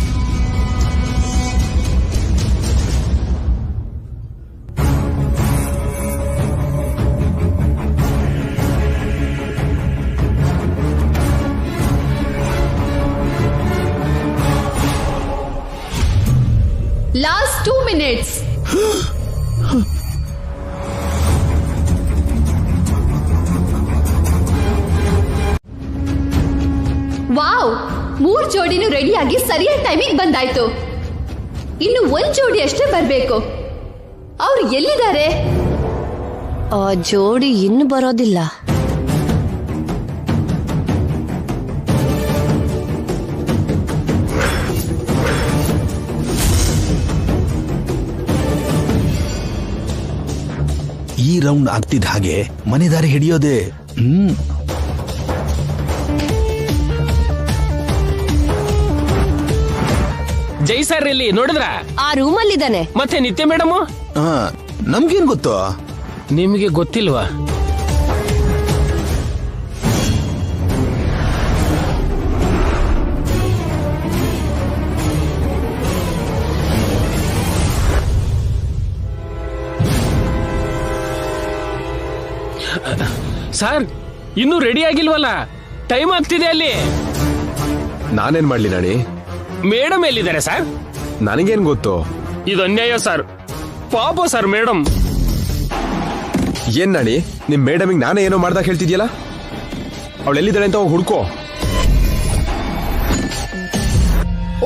Speaker 11: Last 2 minutes. ವಾವ್, 3 ಜೋಡಿನೂ ರೆಡಿಯಾಗಿ ಸರಿಯಾದ ಟೈಮಿಗೆ ಬಂದಾಯ್ತು. ಇನ್ನು 1 ಜೋಡಿ ಅಷ್ಟೇ ಬರ್ಬೇಕು. ಅವ್ರು ಎಲ್ಲಿದ್ದಾರೆ?
Speaker 2: ಆ ಜೋಡಿ ಇನ್ನು ಬರೋದಿಲ್ಲ.
Speaker 3: ಈ ರೌಂಡ್ ಆಗ್ತಿದ್ದ ಹಾಗೆ ಮನೆ ದಾರಿ ಹಿಡಿಯೋದೆ.
Speaker 6: ಜೈ ಸರ್ ಇಲ್ಲಿ ನೋಡಿದ್ರ?
Speaker 2: ಆ ರೂಮಲ್ಲಿದ್ದಾನೆ.
Speaker 6: ಮತ್ತೆ ನಿತ್ಯ ಮೇಡಮ್?
Speaker 3: ನಮ್ಗೇನ್ ಗೊತ್ತು?
Speaker 6: ನಿಮಗೆ ಗೊತ್ತಿಲ್ವಾ? ಸರ್ ಇನ್ನೂ ರೆಡಿ ಆಗಿಲ್ವಲ್ಲ, ಟೈಮ್ ಆಗ್ತಿದೆ ಅಲ್ಲಿ.
Speaker 4: ನಾನೇನ್ ಮಾಡ್ಲಿ ನಾಣಿ?
Speaker 6: ಮೇಡಮ್ ಎಲ್ಲಿದ್ದಾರೆ ಸರ್?
Speaker 4: ನನಗೇನ್ ಗೊತ್ತು?
Speaker 6: ಇದು ಅನ್ಯಾಯ ಸರ್, ಪಾಪ ಸರ್ ಮೇಡಮ್.
Speaker 4: ಏನ್ ನಾಣಿ ನಿಮ್ ಮೇಡಮಿಗೆ ನಾನೇ ಏನೋ ಮಾಡ್ದಾಗ ಹೇಳ್ತಿದ್ಯಲ್ಲ, ಅವಳು ಎಲ್ಲಿದ್ದಾಳೆ ಅಂತ ಹೋಗಿ ಹುಡ್ಕೋ.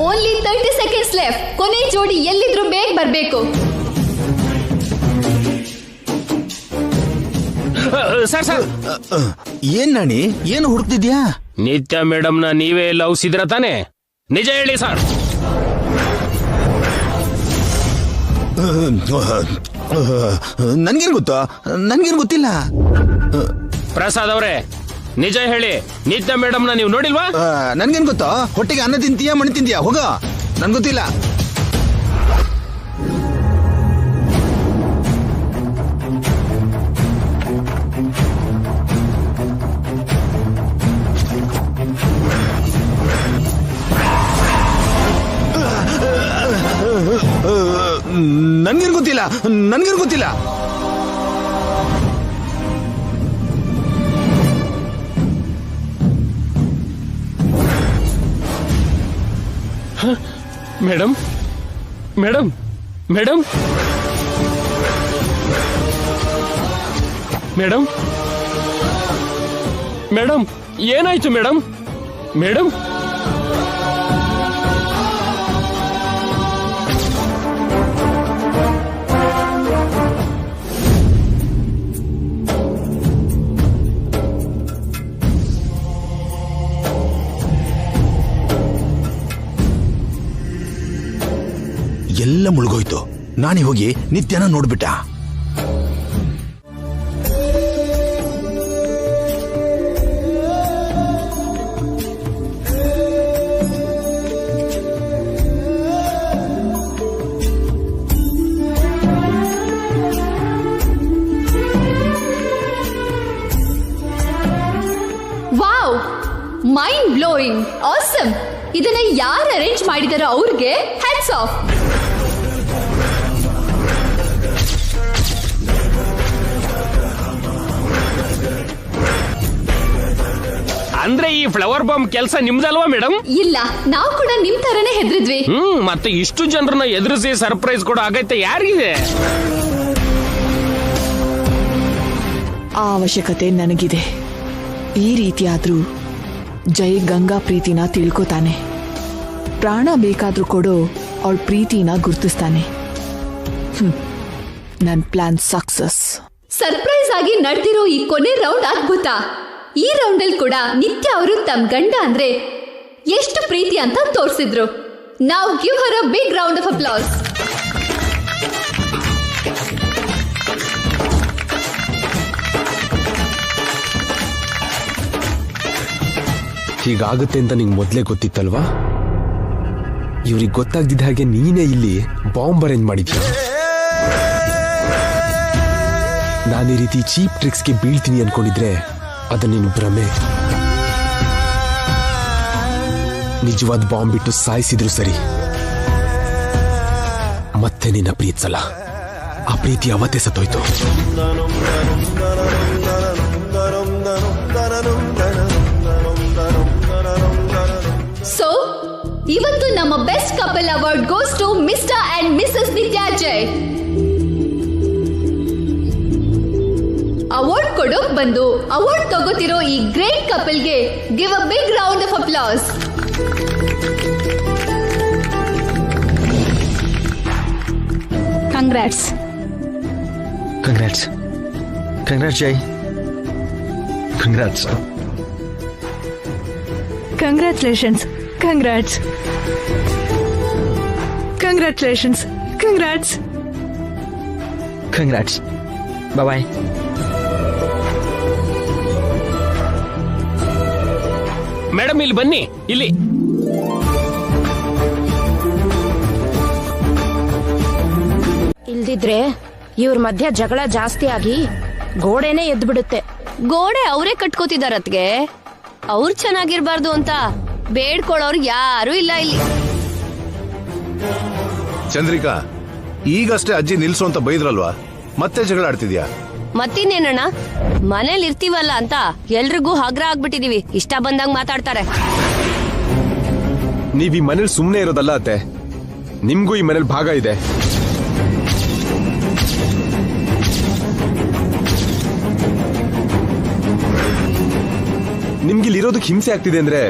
Speaker 11: Only 30 seconds left. ಕೊನೆ ಜೋಡಿ ಎಲ್ಲಿದ್ರು ಬೇಗ ಬರ್ಬೇಕು.
Speaker 6: ಸರ್
Speaker 3: ಏನ್ ನಾಣಿ, ಏನು ಹುಡುಕ್ತಿದ್ಯಾ?
Speaker 6: ನಿತ್ಯ ಮೇಡಮ್ನ ನೀವೇ ಲವ್ಸಿದ್ರ ತಾನೆ? ನಿಜ ಹೇಳಿ ಸರ್.
Speaker 3: ನನ್ಗೇನ್ ಗೊತ್ತಾ? ನನ್ಗೇನ್ ಗೊತ್ತಿಲ್ಲ.
Speaker 6: ಪ್ರಸಾದ್ ಅವರೇ ನಿಜ ಹೇಳಿ, ನಿತ್ಯ ಮೇಡಮ್ನ ನೀವು ನೋಡಿಲ್ವಾ?
Speaker 3: ನನ್ಗೇನ್ ಗೊತ್ತಾ? ಹೊಟ್ಟೆಗೆ ಅನ್ನ ತಿಂತೀಯಾ ಮಣ್ಣು ತಿಂತೀಯಾ? ಹೋಗ, ನನ್ ಗೊತ್ತಿಲ್ಲ. ನನ್ಗೇನ್ ಗೊತ್ತಿಲ್ಲ, ನನ್ಗೇನ್ ಗೊತ್ತಿಲ್ಲ.
Speaker 6: Madam madam madam madam madam ಏನಾಯ್ತು ಮೇಡಮ್? ಮೇಡಮ್
Speaker 3: ಎಲ್ಲ ಮುಳುಗೋಯ್ತು. ನಾನೇ ಹೋಗಿ ನಿತ್ಯನ ನೋಡ್ಬಿಟ್ಟ.
Speaker 11: Wow, mind blowing, awesome. ಇದನ್ನ ಯಾರು ಅರೇಂಜ್ ಮಾಡಿದಾರೋ ಅವ್ರಿಗೆ ಹ್ಯಾಟ್ಸ್ ಆಫ್.
Speaker 6: ಅಂದ್ರೆ ಈ ಫ್ಲವರ್ ಬಾಂಬ್ ಕೆಲಸ ನಿಮ್ದಲ್ವಾ ಮೇಡಮ್?
Speaker 11: ಇಲ್ಲ, ನಾವು ಕೂಡ ನಿಮ್ ತರನೇ ಹೆದ್ರಿದ್ವಿ.
Speaker 6: ಮತ್ತೆ ಇಷ್ಟು ಜನರನ್ನ ಎದುರಿಸಿ ಸರ್ಪ್ರೈಸ್ ಕೊಡೋ ಆಗೈತೆ ಯಾರಿಗಿದೆ?
Speaker 13: ಆ ಅವಶ್ಯಕತೆ ನನಗಿದೆ. ಈ ರೀತಿಯಾದ್ರೂ ಜೈ ಗಂಗಾ ಪ್ರೀತಿನ ತಿಳ್ಕೊತಾನೆ. ಪ್ರಾಣ ಬೇಕಾದ್ರೂ ಕೊಡೋ ಅವಳ ಪ್ರೀತಿನ ಗುರ್ತಿಸ್ತಾನೆ. ನನ್ ಪ್ಲಾನ್ ಸಕ್ಸಸ್.
Speaker 11: ಸರ್ಪ್ರೈಸ್ ಆಗಿ ನಡೆದಿರೋ ಈ ಕೊನೆ ರೌಂಡ್ ಅದ್ಭುತ. ಈ ರೌಂಡ್ ಅಲ್ಲಿ ಕೂಡ ನಿತ್ಯ ಅವರು ತಮ್ಮ ಗಂಡ ಅಂದ್ರೆ ಎಷ್ಟು ಪ್ರೀತಿ ಅಂತ ತೋರಿಸಿದ್ರು. ನಾವು give her a big round of applause.
Speaker 4: ಹೀಗಾಗುತ್ತೆ ಅಂತ ನಿಂಗೆ ಮೊದಲೇ ಗೊತ್ತಿತ್ತಲ್ವಾ? ಇವ್ರಿಗೆ ಗೊತ್ತಾಗ್ದಿದ್ದ ಹಾಗೆ ನೀನೇ ಇಲ್ಲಿ ಬಾಂಬ್ ಅರೇಂಜ್ ಮಾಡಿದ್ಯ. ನಾನು ಈ ರೀತಿ ಚೀಪ್ ಟ್ರಿಕ್ಸ್ಗೆ ಬೀಳ್ತೀನಿ ಅನ್ಕೊಂಡಿದ್ರೆ ಅದು ನಿನ್ ಭ್ರಮೆ. ನಿಜವಾದ ಬಾಂಬ್ ಬಿಟ್ಟು ಸಾಯಿಸಿದ್ರು ಸರಿ, ಮತ್ತೆ ನಿನ್ನ ಪ್ರೀತಿಸಲ್ಲ. ಆ ಪ್ರೀತಿ ಅವತ್ತೇ ಸತ್ತೋಯ್ತು.
Speaker 11: ಸೊ ಇವತ್ತು ನಮ್ಮ best couple award goes to mister and missus Nithya Jai. Award ಕೊಡೋಕ್ ಬಂದು ಅವಾರ್ಡ್ ತಗೋತಿರೋ ಈ ಗ್ರೇಟ್ ಕಪಲ್ಗೆ give a big round of applause.
Speaker 14: Congrats.
Speaker 12: Congrats. Congrats Jai. Congrats.
Speaker 14: Congratulations. Congrats. Congratulations. Congrats.
Speaker 12: Congrats. Bye.
Speaker 6: Madam ಇಲ್ಲಿ ಬನ್ನಿ. ಇಲ್ಲಿ
Speaker 9: ಇಲ್ದಿದ್ರೆ ಇವ್ರ ಮಧ್ಯ ಜಗಳ ಜಾಸ್ತಿ ಆಗಿ ಗೋಡೆನೆ ಎದ್ದು ಬಿಡುತ್ತೆ.
Speaker 2: ಗೋಡೆ ಅವರೇ ಕಟ್ಕೋತಿದಾರತ್ಗೆ. ಅವ್ರು ಚೆನ್ನಾಗಿರ್ಬಾರ್ದು ಅಂತ ಬೇಡ್ಕೊಳ್ಳೋರು ಯಾರು ಇಲ್ಲ ಇಲ್ಲಿ.
Speaker 8: ಚಂದ್ರಿಕಾ, ಈಗಷ್ಟೇ ಅಜ್ಜಿ ನಿಲ್ಸು ಅಂತ ಬೈದ್ರಲ್ವಾ, ಮತ್ತೆ ಜಗಳ ಆಡ್ತಿದ್ಯಾ?
Speaker 2: ಮತ್ತಿನ್ನೇನಣ್ಣ, ಮನೇಲಿ ಇರ್ತೀವಲ್ಲ ಅಂತ ಎಲ್ರಿಗೂ ಹಗ್ರ ಆಗ್ಬಿಟ್ಟಿದೀವಿ. ಇಷ್ಟ ಬಂದಂಗ್ ಮಾತಾಡ್ತಾರೆ.
Speaker 4: ನೀವ್ ಈ ಮನೇಲಿ ಸುಮ್ನೆ ಇರೋದಲ್ಲ ಅತ್ತೆ, ನಿಮ್ಗೂ ಈ ಮನೇಲಿ ಭಾಗ ಇದೆ. ನಿಮ್ಗಿಲ್ಲಿರೋದಕ್ಕೆ ಹಿಂಸೆ ಆಗ್ತಿದೆ ಅಂದ್ರೆ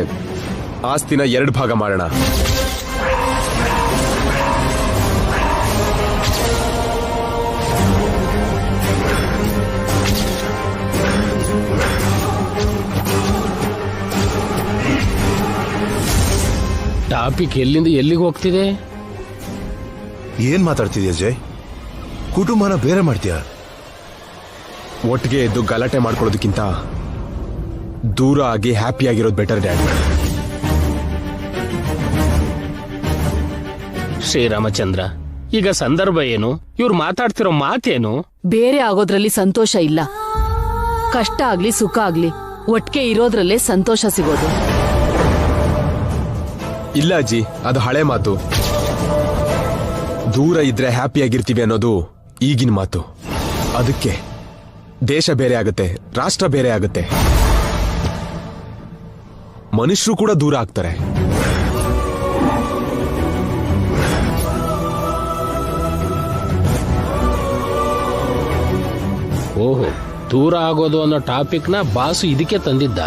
Speaker 4: ಆಸ್ತಿನ 2 ಭಾಗ ಮಾಡೋಣ.
Speaker 6: ಟಾಪಿಕ್ ಎಲ್ಲಿಂದ ಎಲ್ಲಿಗೆ ಹೋಗ್ತಿದೆ?
Speaker 8: ಏನ್ ಮಾತಾಡ್ತಿದ್ಯಾ ಜಯ್? ಕುಟುಂಬನ ಬೇರೆ ಮಾಡ್ತೀಯಾ?
Speaker 4: ಒಟ್ಟಿಗೆ ಎದ್ದು ಗಲಾಟೆ ಮಾಡ್ಕೊಳ್ಳೋದಕ್ಕಿಂತ ದೂರ ಆಗಿ ಹ್ಯಾಪಿ ಆಗಿರೋದು ಬೆಟರ್ ಡ್ಯಾಡ್.
Speaker 6: ಶ್ರೀರಾಮಚಂದ್ರ, ಈಗ ಸಂದರ್ಭ ಏನು? ಇವ್ರು ಮಾತಾಡ್ತಿರೋ ಮಾತೇನು?
Speaker 13: ಬೇರೆ ಆಗೋದ್ರಲ್ಲಿ ಸಂತೋಷ ಇಲ್ಲ. ಕಷ್ಟ ಆಗ್ಲಿ ಸುಖ ಆಗ್ಲಿ ಒಟ್ಟಿಗೆ ಇರೋದ್ರಲ್ಲೇ ಸಂತೋಷ ಸಿಗೋದು.
Speaker 4: ಇಲ್ಲ ಅಜ್ಜಿ, ಅದು ಹಳೆ ಮಾತು. ದೂರ ಇದ್ರೆ ಹ್ಯಾಪಿ ಆಗಿರ್ತೀವಿ ಅನ್ನೋದು ಈಗಿನ ಮಾತು. ಅದಕ್ಕೆ ದೇಶ ಬೇರೆ ಆಗುತ್ತೆ, ರಾಷ್ಟ್ರ ಬೇರೆ ಆಗುತ್ತೆ, ಮನುಷ್ಯರು ಕೂಡ ದೂರ ಆಗ್ತಾರೆ.
Speaker 6: ಓಹೋ, ದೂರ ಆಗೋದು ಅನ್ನೋ ಟಾಪಿಕ್ ನ ಬಾಸು ಇದಕ್ಕೆ ತಂದಿದ್ದ?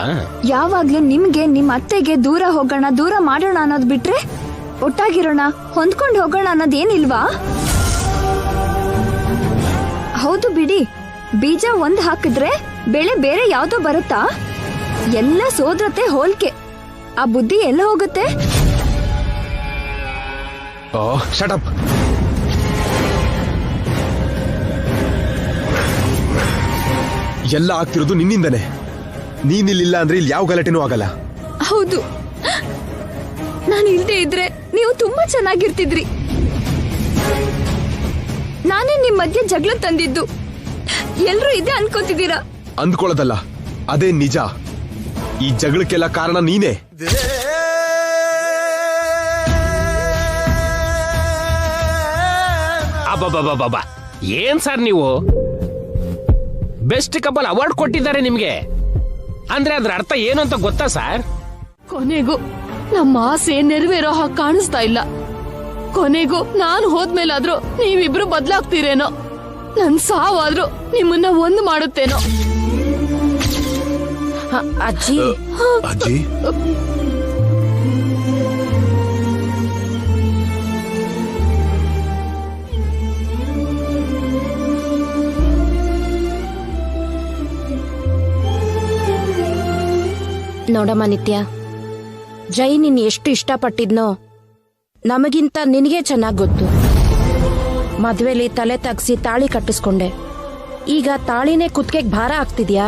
Speaker 1: ಯಾವಾಗ್ಲೂ ನಿಮ್ಗೆ ನಿಮ್ ಅತ್ತೆಗೆ ದೂರ ಹೋಗೋಣ, ದೂರ ಮಾಡೋಣ ಅನ್ನೋದ್ ಬಿಟ್ರೆ ಒಟ್ಟಾಗಿರೋಣ, ಹೊಂದ್ಕೊಂಡು ಹೋಗೋಣ ಅನ್ನೋದೇನಿಲ್ವಾ? ಹೌದು ಬಿಡಿ, ಬೀಜ ಒಂದ್ ಹಾಕಿದ್ರೆ ಬೆಳೆ ಬೇರೆ ಯಾವ್ದೋ ಬರುತ್ತಾ? ಎಲ್ಲ ಸೋದರತೆ ಹೋಲ್ಕೆ. ಆ ಬುದ್ಧಿ ಎಲ್ಲ ಹೋಗುತ್ತೆ?
Speaker 4: Shut up. ಎಲ್ಲ ಆಗ್ತಿರೋದು ನಿನ್ನಿಂದನೇ. ನೀನಿಲ್ಲ ಅಂದ್ರೆ ಇಲ್ಲಿ ಯಾವ ಗಲಾಟೆನೂ ಆಗಲ್ಲ.
Speaker 1: ಹೌದು, ನಾನು ಇಲ್ದೇ ಇದ್ರೆ ನೀವು ತುಂಬಾ ಚೆನ್ನಾಗಿರ್ತಿದ್ರಿ. ನಾನೇ ನಿಮ್ ಮಧ್ಯೆ ಜಗಳ ತಂದಿದ್ದು. ಎಲ್ರೂ ಇದೇ ಅನ್ಕೋತಿದ್ದೀರಾ?
Speaker 4: ಅಂದ್ಕೊಳ್ಳೋದಲ್ಲ, ಅದೇ ನಿಜ. ಈ ಜಗಳಕ್ಕೆಲ್ಲ ಕಾರಣ ನೀನೇ.
Speaker 6: ಅಬ್ಬಬ್ಬಬ್ಬಬ್ಬ, ಏನ್ ಸರ್ ನೀವು? ಬೆಸ್ಟ್ ಕಪಲ್ ಅವಾರ್ಡ್ ಕೊಟ್ಟಿದ್ದಾರೆ ನಿಮ್ಗೆ ಅಂದ್ರೆ ಅದ್ರ ಅರ್ಥ ಏನು ಅಂತ ಗೊತ್ತಾ ಸರ್?
Speaker 13: ಕೊನೆಗೂ ನಮ್ಮ ಆಸೆ ನೆರವೇರೋ ಹಾಗೆ ಕಾಣಿಸ್ತಾ ಇಲ್ಲ. ಕೊನೆಗೂ ನಾನು ಹೋದ್ಮೇಲಾದ್ರೂ ನೀವಿಬ್ರು ಬದಲಾಗ್ತೀರೇನೋ, ನನ್ ಸಾವಾದ್ರೂ ನಿಮ್ಮನ್ನ ಒಂದು ಮಾಡುತ್ತೇನೋ.
Speaker 9: ಅಜ್ಜಿ
Speaker 8: ಅಜ್ಜಿ,
Speaker 9: ನೋಡಮ್ಮ ನಿತ್ಯ, ಜೈ ನಿನ್ ಎಷ್ಟು ಇಷ್ಟಪಟ್ಟಿದ್ನೋ ನಮಗಿಂತ ನಿನಗೆ ಚೆನ್ನಾಗ್ ಗೊತ್ತು. ಮದ್ವೆಲಿ ತಲೆ ತಗ್ಸಿ ತಾಳಿ ಕಟ್ಟಿಸ್ಕೊಂಡೆ. ಈಗ ತಾಳಿನೇ ಕುತ್ತಿಗೆಗೆ ಭಾರ ಆಗ್ತಿದ್ಯಾ?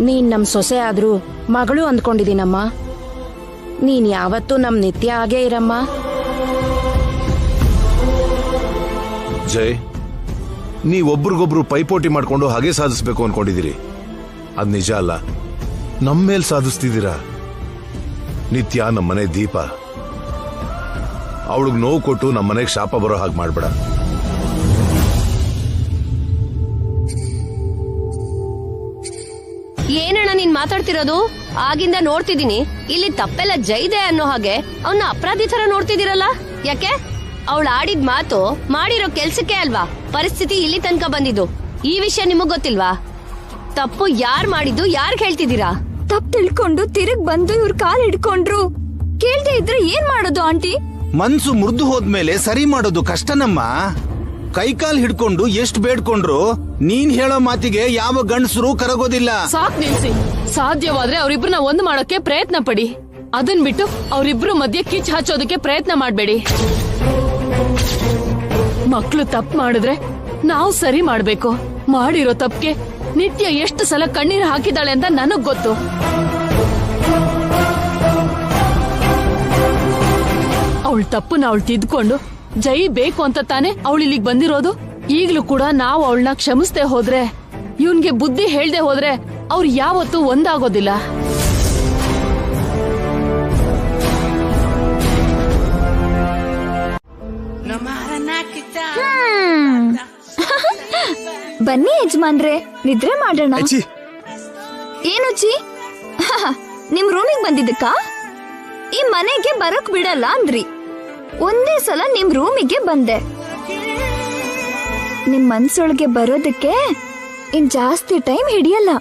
Speaker 9: ನೀನ್ ನಮ್ ಸೊಸೆ ಆದ್ರೂ ಮಗಳು ಅಂದ್ಕೊಂಡಿದೀನಮ್ಮ. ನೀನ್ ಯಾವತ್ತೂ ನಮ್ ನಿತ್ಯ ಆಗೇ ಇರಮ್ಮ.
Speaker 8: ಜಯ್, ನೀವೊಬ್ರಿಗೊಬ್ರು ಪೈಪೋಟಿ ಮಾಡ್ಕೊಂಡು ಹಾಗೆ ಸಾಧಿಸ್ಬೇಕು ಅನ್ಕೊಂಡಿದ್ದೀರಿ. ಅದ್ ನಿಜ ಅಲ್ಲ, ನಮ್ಮೇಲ್ ಸಾಧಿಸ್ತಿದ್ದೀರಾ. ನಿತ್ಯ ನಮ್ಮನೆ ದೀಪ. ಅವಳಿಗೆ ನೋವು ಕೊಟ್ಟು ನಮ್ಮನೆಗೆ ಶಾಪ ಬರೋ ಹಾಗೆ ಮಾಡ್ಬೇಡ.
Speaker 2: ಏನಣ್ಣ ನೀನ್ ಮಾತಾಡ್ತಿರೋದು? ಆಗಿಂದ ನೋಡ್ತಿದೀನಿ, ಇಲ್ಲಿ ತಪ್ಪೆಲ್ಲ ಜೈದೆ ಅನ್ನೋ ಹಾಗೆ ಅವನ್ನ ಅಪರಾಧಿ ತರ ನೋಡ್ತಿದ್ದೀರಲ್ಲ. ಯಾಕೆ? ಅವಳು ಆಡಿದ ಮಾತು ಮಾಡಿರೋ ಕೆಲ್ಸಕ್ಕೆ ಅಲ್ವಾ ಪರಿಸ್ಥಿತಿ ಇಲ್ಲಿ ತನಕ ಬಂದಿದ್ದು. ಈ ವಿಷಯ ನಿಮಗ್ ಗೊತ್ತಿಲ್ವಾ? ತಪ್ಪು ಯಾರ್ ಮಾಡಿದ್ದು ಯಾರ್ಗ್ ಹೇಳ್ತಿದ್ದೀರಾ?
Speaker 1: ತಪ್ಪು ತಿಳ್ಕೊಂಡು ತಿರುಗ್ ಬಂದು ಇವ್ರ ಕಾಲ್ ಹಿಡ್ಕೊಂಡ್ರು. ಕೇಳ್ದೆ ಇದ್ರೆ ಏನ್ ಮಾಡೋದು ಆಂಟಿ?
Speaker 3: ಮನ್ಸು ಮುರಿದು ಹೋದ್ಮೇಲೆ ಸರಿ ಮಾಡೋದು ಕಷ್ಟನಮ್ಮ. ಕೈಕಾಲ್ ಹಿಡ್ಕೊಂಡು ಎಷ್ಟು ಬೇಡ್ಕೊಂಡ್ರು ನೀನ್ ಹೇಳೋ ಮಾತಿಗೆ ಯಾವ ಗಂಡಸರು ಕರಗೋದಿಲ್ಲ.
Speaker 13: ಸಾಕ್ ನಿಲ್ಸಿ. ಸಾಧ್ಯವಾದ್ರೆ ಅವ್ರಿಬ್ರನ್ನ ಒಂದು ಮಾಡೋಕೆ ಪ್ರಯತ್ನ ಪಡಿ. ಅದನ್ ಬಿಟ್ಟು ಅವ್ರಿಬ್ರು ಮಧ್ಯೆ ಕಿಚ್ ಹಚ್ಚೋದಕ್ಕೆ ಪ್ರಯತ್ನ ಮಾಡ್ಬೇಡಿ. ಮಕ್ಳು ತಪ್ಪು ಮಾಡಿದ್ರೆ ನಾವು ಸರಿ ಮಾಡ್ಬೇಕು. ಮಾಡಿರೋ ತಪ್ಪಿಗೆ ನಿತ್ಯ ಎಷ್ಟು ಸಲ ಕಣ್ಣೀರು ಹಾಕಿದಾಳೆ ಅಂತ ನನಗ್ ಗೊತ್ತು. ಅವಳ ತಪ್ಪನ್ನ ಅವಳು ತಿದ್ಕೊಂಡು ಜೈ ಬೇಕು ಅಂತ ತಾನೆ ಅವಳು ಇಲ್ಲಿಗೆ ಬಂದಿರೋದು. ಈಗ್ಲೂ ಕೂಡ ನಾವು ಅವಳನ್ನ ಕ್ಷಮಿಸ್ದೆ ಹೋದ್ರೆ, ಇವನ್ಗೆ ಬುದ್ಧಿ ಹೇಳ್ದೆ ಹೋದ್ರೆ ಅವ್ರು ಯಾವತ್ತೂ ಒಂದಾಗೋದಿಲ್ಲ.
Speaker 1: ಬನ್ನಿ ಯಜಮಾನ್ರೆ, ನಿದ್ರೆ ಮಾಡೋಣ. ಏನು ಚಿ? ನಿಮ್ ರೂಮಿಗೆ ಬಂದಿದ್ದಕ್ಕ? ಈ ಮನೆಗೆ ಬರಕ್ ಬಿಡಲ್ಲ ಅಂದ್ರಿ. ಒಂದೇ ಸಲ ನಿಮ್ ರೂಮಿಗೆ ಬಂದೆ. ನಿಮ್ ಮನ್ಸೊಳಗೆ ಬರೋದಕ್ಕೆ ಇನ್ ಜಾಸ್ತಿ ಟೈಮ್ ಹಿಡಿಯಲ್ಲ.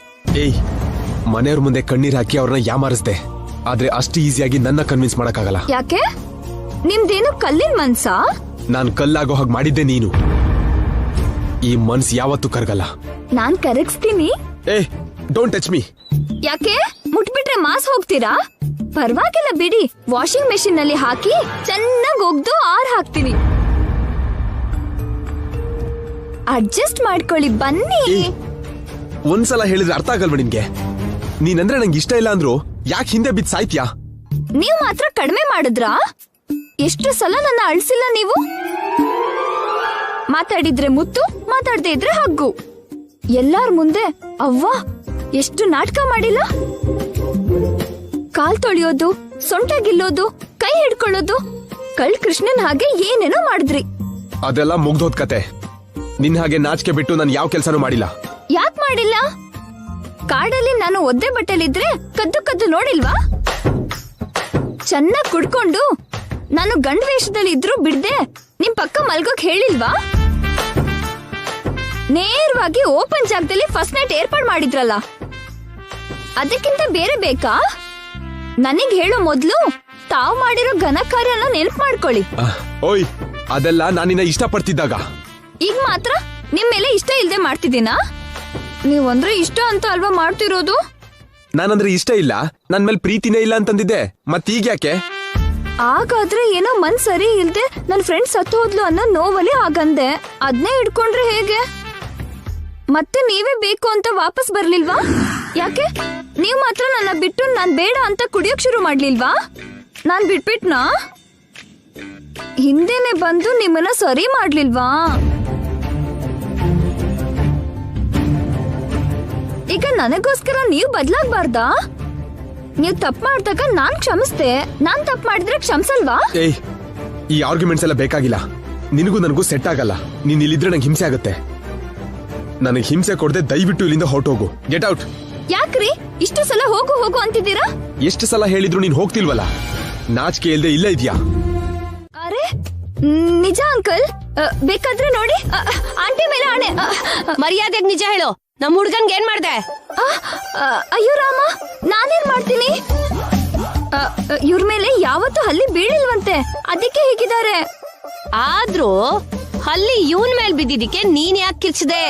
Speaker 4: ಏಯ್, ಮನೆಯವ್ರ ಮುಂದೆ ಕಣ್ಣೀರ್ ಹಾಕಿ ಅವ್ರನ್ನ ಯಾಮಾರಿಸ್ದೆ, ಆದ್ರೆ ಅಷ್ಟು ಈಸಿಯಾಗಿ ನನ್ನ ಕನ್ವಿನ್ಸ್ ಮಾಡಕ್ಕಾಗಲ್ಲ.
Speaker 1: ಯಾಕೆ? ನಿಮ್ದೇನು ಕಲ್ಲಿನ ಮನ್ಸಾ?
Speaker 4: ನಾನ್ ಕಲ್ಲಾಗೋ ಹಾಗೆ ಮಾಡಿದ್ದೆ ನೀನು. ಈ ಮನ್ಸ್ ಯಾವತ್ತೂ ಕರಗಲ್ಲ.
Speaker 1: ನಾನ್ ಕರಗಿಸ್ತೀನಿ.
Speaker 4: ಏ ಡೋಂಟ್ ಟಚ್ ಮೀ.
Speaker 1: ಯಾಕೆ? ಮುಟ್ಬಿಟ್ರೆ ಮಾಸ್ ಹೋಗ್ತೀರಾ? ಪರವಾಗಿಲ್ಲ ಬಿಡಿ, ವಾಷಿಂಗ್ ಮೆಷಿನ್ ನಲ್ಲಿ ಹಾಕಿ ಚೆನ್ನಾಗಿ ಒಗ್ದು ಆರ್ ಹಾಕ್ತೀನಿ. ಅಡ್ಜಸ್ಟ್ ಮಾಡ್ಕೊಳ್ಳಿ, ಬನ್ನಿ.
Speaker 4: ಒಂದ್ಸಲ ಹೇಳಿದ್ರೆ ಅರ್ಥ ಆಗಲ್ವಾ ನಿನ್ಗೆ? ನೀನಂದ್ರೆ ನಂಗೆ ಇಷ್ಟ ಇಲ್ಲ ಅಂದ್ರು ಯಾಕೆ ಹಿಂದೆ ಬಿದ್ದು ಸಾಯ್ತ್ಯಾ?
Speaker 1: ನೀವ್ ಮಾತ್ರ ಕಡಿಮೆ ಮಾಡಿದ್ರಾ? ಎಷ್ಟು ಸಲ ನನ್ನ ಅಳ್ಸಿಲ್ಲ ನೀವು? ಮಾತಾಡಿದ್ರೆ ಮುತ್ತು, ಮಾತಾಡದೆ ಇದ್ರೆ ಹಗ್ಗು. ಎಲ್ಲಾರ ಮುಂದೆ ಅವ್ವಾ ಎಷ್ಟು ನಾಟಕ ಮಾಡಿಲ್ಲ. ಕಾಲ್ ತೊಳೆಯೋದು, ಸೊಂಟ ಗಿಲ್ಲೋದು, ಕೈ ಹಿಡ್ಕೊಳ್ಳೋದು, ಕಳ್ ಕೃಷ್ಣನ್ ಹಾಗೆ ಏನೇನೋ ಮಾಡಿದ್ರಿ.
Speaker 4: ಅದೆಲ್ಲ ಮುಗ್ದೋದ್ ಕತೆ. ನಿನ್ ಹಾಗೆ ನಾಚಿಕೆ ಬಿಟ್ಟು ನಾನು ಯಾವ ಕೆಲ್ಸನೂ ಮಾಡಿಲ್ಲ.
Speaker 1: ಯಾಕ್ ಮಾಡಿಲ್ಲ? ಕಾಡಲ್ಲಿ ನಾನು ಒದ್ದೆ ಬಟ್ಟೆಲಿದ್ರೆ ಕದ್ದು ಕದ್ದು ನೋಡಿಲ್ವಾ? ಚೆನ್ನಾಗ್ ಕುಡ್ಕೊಂಡು ನಾನು ಗಂಡ ವೇಷದಲ್ಲಿ ಇದ್ರು ಬಿಡ್ದೆ ನಿಮ್ ಪಕ್ಕ ಮಲ್ಗೋಕ್ ಹೇಳಿಲ್ವಾ? ನೇರವಾಗಿ ಓಪನ್ ಜಾಗದಲ್ಲಿ ಫಸ್ಟ್ ನೈಟ್ ಏರ್ಪಾಡ್ ಮಾಡಿದ್ರಲ್ಲ, ಅದಕ್ಕಿಂತ ಬೇರೆ ಬೇಕಾ? ನನಗ್ ಹೇಳೋ ಮೊದ್ಲು ತಾವ್ ಮಾಡಿರೋ ಘನ ಕಾರ್ಯನ ನೆನಪು ಮಾಡ್ಕೊಳ್ಳಿ.
Speaker 4: ಓಯ್, ಅದೆಲ್ಲ ನಾನಿನ್ನ ಇಷ್ಟ ಪಡ್ತಿದ್ದಾಗ.
Speaker 1: ಈಗ ಮಾತ್ರ ನಿಮ್ ಮೇಲೆ ಇಷ್ಟ ಇಲ್ದೆ ಮಾಡ್ತಿದ್ದೀನಾ? ನೀವಂದ್ರೆ ಇಷ್ಟ ಅಂತ ಅಲ್ವಾ ಮಾಡ್ತಿರೋದು?
Speaker 4: ನಾನಂದ್ರೆ ಇಷ್ಟ ಇಲ್ಲ, ನನ್ ಮೇಲೆ ಪ್ರೀತಿನೇ ಇಲ್ಲ ಅಂತಂದಿದ್ದೆ. ಮತ್ತೀಗ ಯಾಕೆ?
Speaker 1: ಆಗಾದ್ರೆ ಏನೋ ಮನ್ ಸರಿ ಇಲ್ದೆ ನನ್ ಫ್ರೆಂಡ್ ಸತ್ತು ಹೋದ್ಲು ಅನ್ನೋ ನೋವಲ್ಲಿ ಹಾಗಂದೆ. ಅದ್ನೇ ಇಟ್ಕೊಂಡ್ರೆ ಹೇಗೆ? ಮತ್ತೆ ನೀವೇ ಬೇಕು ಅಂತ ವಾಪಸ್ ಬರ್ಲಿಲ್ವಾ? ಯಾಕೆ? ನೀವ್ ಮಾತ್ರ ನನ್ನ ಬಿಟ್ಟು ನಾನ್ ಬೇಡ ಅಂತ ಕುಡಿಯೋಕ್ ಶುರು ಮಾಡ್ಲಿಲ್ವಾ? ನಾನ್ ಬಿಟ್ಬಿಟ್ನಾ? ಹಿಂದೆನೆ ಬಂದು ನಿಮ್ಮನ್ನ ಸರಿ ಮಾಡ್ಲಿಲ್ವಾ? ಈಗ ನನಗೋಸ್ಕರ ನೀವ್ ಬದ್ಲಾಗ್ಬಾರ್ದಾ? ನೀವ್ ತಪ್ಪು ಮಾಡ್ದಾಗ ನಾನ್ ಕ್ಷಮಿಸ್ದೆ, ನಾನ್ ತಪ್ಪು ಮಾಡಿದ್ರೆ ಕ್ಷಮಿಸಲ್ವಾ?
Speaker 4: ಏಯ್, ಈ ಆರ್ಗ್ಯುಮೆಂಟ್ಸ್ ಎಲ್ಲ ಬೇಕಾಗಿಲ್ಲ. ನಿನಗೂ ನನಗೂ ಸೆಟ್ ಆಗಲ್ಲ. ನೀನ್ ಇಲ್ಲಿದ್ರೆ ನಂಗೆ ಹಿಂಸೆ ಆಗುತ್ತೆ. ನನಗೆ ಹಿಂಸೆ ಕೊಡದೆ ದಯವಿಟ್ಟು ಇಲ್ಲಿಂದ ಹೊರಟೋಗು. Get out.
Speaker 1: ಯಾಕ್ರಿ ಇಷ್ಟು ಸಲ ಹೋಗು ಹೋಗು ಅಂತಿದ್ದೀರಾ?
Speaker 4: ಎಷ್ಟು ಸಲ ಹೇಳಿದ್ರು ನೀನ್ ಹೋಗ್ತಿಲ್ವಲ್ಲ? ನಾಚಿಕೆ ಇಲ್ದೆ ಇಲ್ಲ ಇದ್ಯಾ?
Speaker 1: ಅರೆ ನಿಜ ಅಂಕಲ್, ಬೇಕಾದ್ರೆ ನೋಡಿ. ಆಂಟಿ ಮೇಲೆ ಆಣೆ.
Speaker 2: ಮರ್ಯಾದೆಗ್ ನಿಜ ಹೇಳು, ನಮ್ ಹುಡ್ಗನ್ಗೆ ಏನ್ ಮಾಡ್ದೆ?
Speaker 1: ಅಯ್ಯೋ ರಾಮ, ನಾನೇನ್ ಮಾಡ್ತೀನಿ? ಇವ್ರ ಮೇಲೆ ಯಾವತ್ತೂ ಹಲ್ಲಿ ಬೀಳಿಲ್ವಂತೆ, ಅದಕ್ಕೆ ಹೀಗಿದ್ದಾರೆ.
Speaker 2: ಆದ್ರೂ ಹಲ್ಲಿ ಇವನ್ ಮೇಲ್ ಬಿದ್ದಿದ್ದಕ್ಕೆ ನೀನ್ ಯಾಕೆ ಕಿರ್ಚಿದೆ?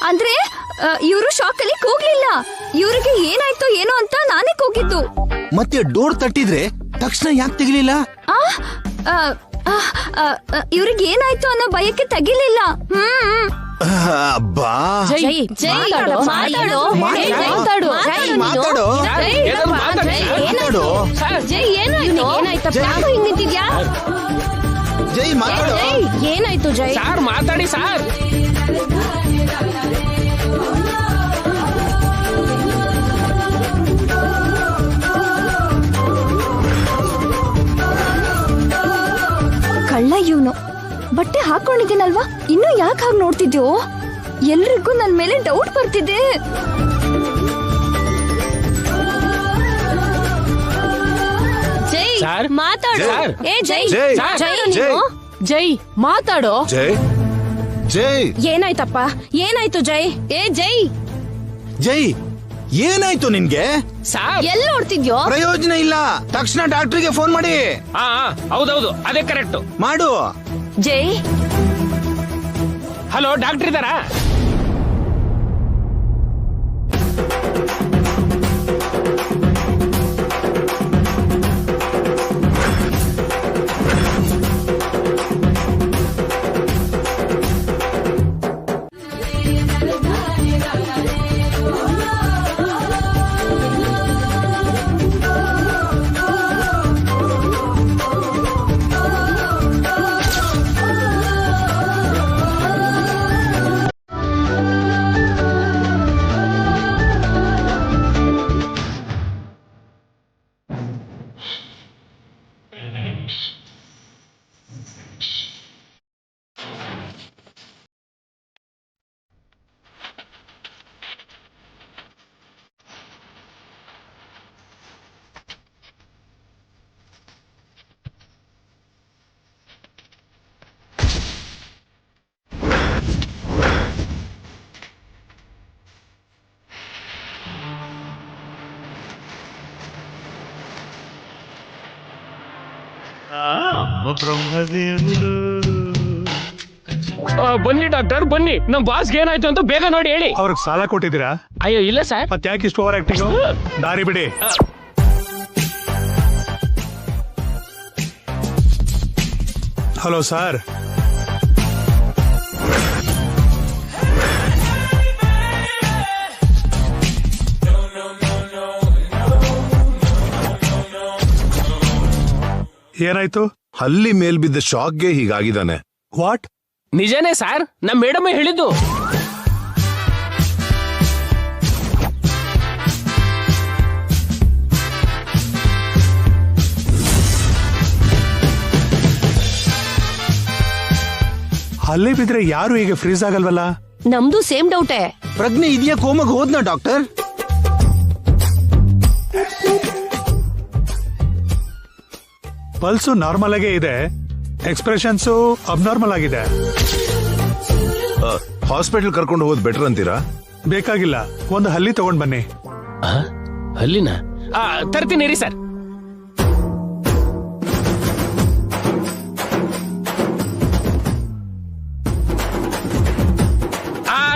Speaker 1: ಅಂದ್ರೆ ಇವರು ಶಾಕ್ ಅಲ್ಲಿ ಕೂಗ್ಲಿಲ್ಲ. ಇವ್ರಿಗೆ ಏನಾಯ್ತು ಏನೋ ಅಂತ ನಾನೇ ಕೂಗಿದ್ದು.
Speaker 3: ಮತ್ತೆ ಡೋರ್ ತಟ್ಟಿದ್ರೆ ತಕ್ಷಣ ಯಾಕೆ ತೆಗಿಲಿಲ್ಲ?
Speaker 1: ಇವ್ರಿಗೆ ಏನಾಯ್ತು ಅನ್ನೋ ಭಯಕ್ಕೆ ತೆಗಿಲಿಲ್ಲ.
Speaker 3: ಅಬ್ಬಾ,
Speaker 9: ಏನಾಯ್ತು ಜೈ?
Speaker 6: ಸಾರ್ ಮಾತಾಡಿ ಸಾರ್.
Speaker 1: ಕಳ್ಳ ಇವನು. ಬಟ್ಟೆ ಹಾಕೊಂಡಿದ್ದೀನಲ್ವಾ, ಇನ್ನು ಯಾಕೆ ಹಾಗೆ ನೋಡ್ತಿದ್ಯೋ? ಎಲ್ರಿಗೂ ನನ್ ಮೇಲೆ ಡೌಟ್ ಬರ್ತಿದೆ.
Speaker 2: ಜೈ ಮಾತಾಡು. ಏ ಜೈ,
Speaker 13: ಜೈ ಮಾತಾಡೋ.
Speaker 3: ಜೈ
Speaker 9: ಏನಾಯ್ತಪ್ಪ? ಏನಾಯ್ತು ಜೈ?
Speaker 2: ಏ ಜೈ,
Speaker 3: ಜೈ ಏನಾಯ್ತು ನಿನ್ಗೆ?
Speaker 2: ಎಲ್ಲಿ ನೋಡ್ತಿದ್ಯೋ?
Speaker 3: ಪ್ರಯೋಜನ ಇಲ್ಲ, ತಕ್ಷಣ ಡಾಕ್ಟರ್ಗೆ ಫೋನ್ ಮಾಡಿ.
Speaker 6: ಹೌದೌದು, ಅದೇ ಕರೆಕ್ಟ್
Speaker 3: ಮಾಡು.
Speaker 2: ಜೈ,
Speaker 6: ಹಲೋ, ಡಾಕ್ಟರ್ ಇದಾರಾ? ಬನ್ನಿ ಡಾಕ್ಟರ್ ಬನ್ನಿ, ನಮ್ ಬಾಸ್ಗೆ ಏನಾಯ್ತು ಅಂತ ಬೇಗ ನೋಡಿ ಹೇಳಿ.
Speaker 15: ಅವ್ರಿಗೆ ಸಾಲ ಕೊಟ್ಟಿದ್ದೀರಾ?
Speaker 6: ಅಯ್ಯೋ ಇಲ್ಲ ಸರ್.
Speaker 15: ಮತ್ತೆ ಯಾಕೆ ಇಷ್ಟು ಓವರ್ ಆಕ್ಟಿಂಗ್? ದಾರಿ ಬಿಡಿ. ಹಲೋ ಸರ್, ಏನಾಯ್ತು?
Speaker 8: ಹಲ್ಲಿ ಮೇಲ್ ಬಿದ್ದ ಶಾಕ್ಗೆ ಹೀಗಾಗಿದ್ದಾನೆ.
Speaker 15: ವಾಟ್?
Speaker 6: ನಿಜನೇ ಸರ್, ನಮ್ ಮೇಡಮ್ ಹೇಳಿದ್ದು.
Speaker 15: ಹಲ್ಲಿ ಬಿದ್ರೆ ಯಾರು ಈಗ ಫ್ರೀಸ್ ಆಗಲ್ವಲ್ಲ?
Speaker 2: ನಮ್ದು ಸೇಮ್ ಡೌಟೇ.
Speaker 3: ಪ್ರಜ್ಞೆ ಇದೆಯಾ ಕೋಮಗ್ ಹೋದ್ನಾ ಡಾಕ್ಟರ್?
Speaker 15: ಪಲ್ಸು ನಾರ್ಮಲ್ ಆಗೇ ಇದೆ, ಎಕ್ಸ್ಪ್ರೆಷನ್ಸು ಅಬ್ನಾರ್ಮಲ್ ಆಗಿದೆ.
Speaker 8: ಹಾಸ್ಪಿಟಲ್ ಕರ್ಕೊಂಡು ಹೋಗೋದು ಬೆಟರ್ ಅಂತೀರಾ?
Speaker 15: ಬೇಕಾಗಿಲ್ಲ, ಒಂದು ಹಲ್ಲಿ ತಗೊಂಡ್ ಬನ್ನಿ.
Speaker 6: ಹಲ್ಲಿನ ತರ್ತೀನಿ ರೀ ಸರ್.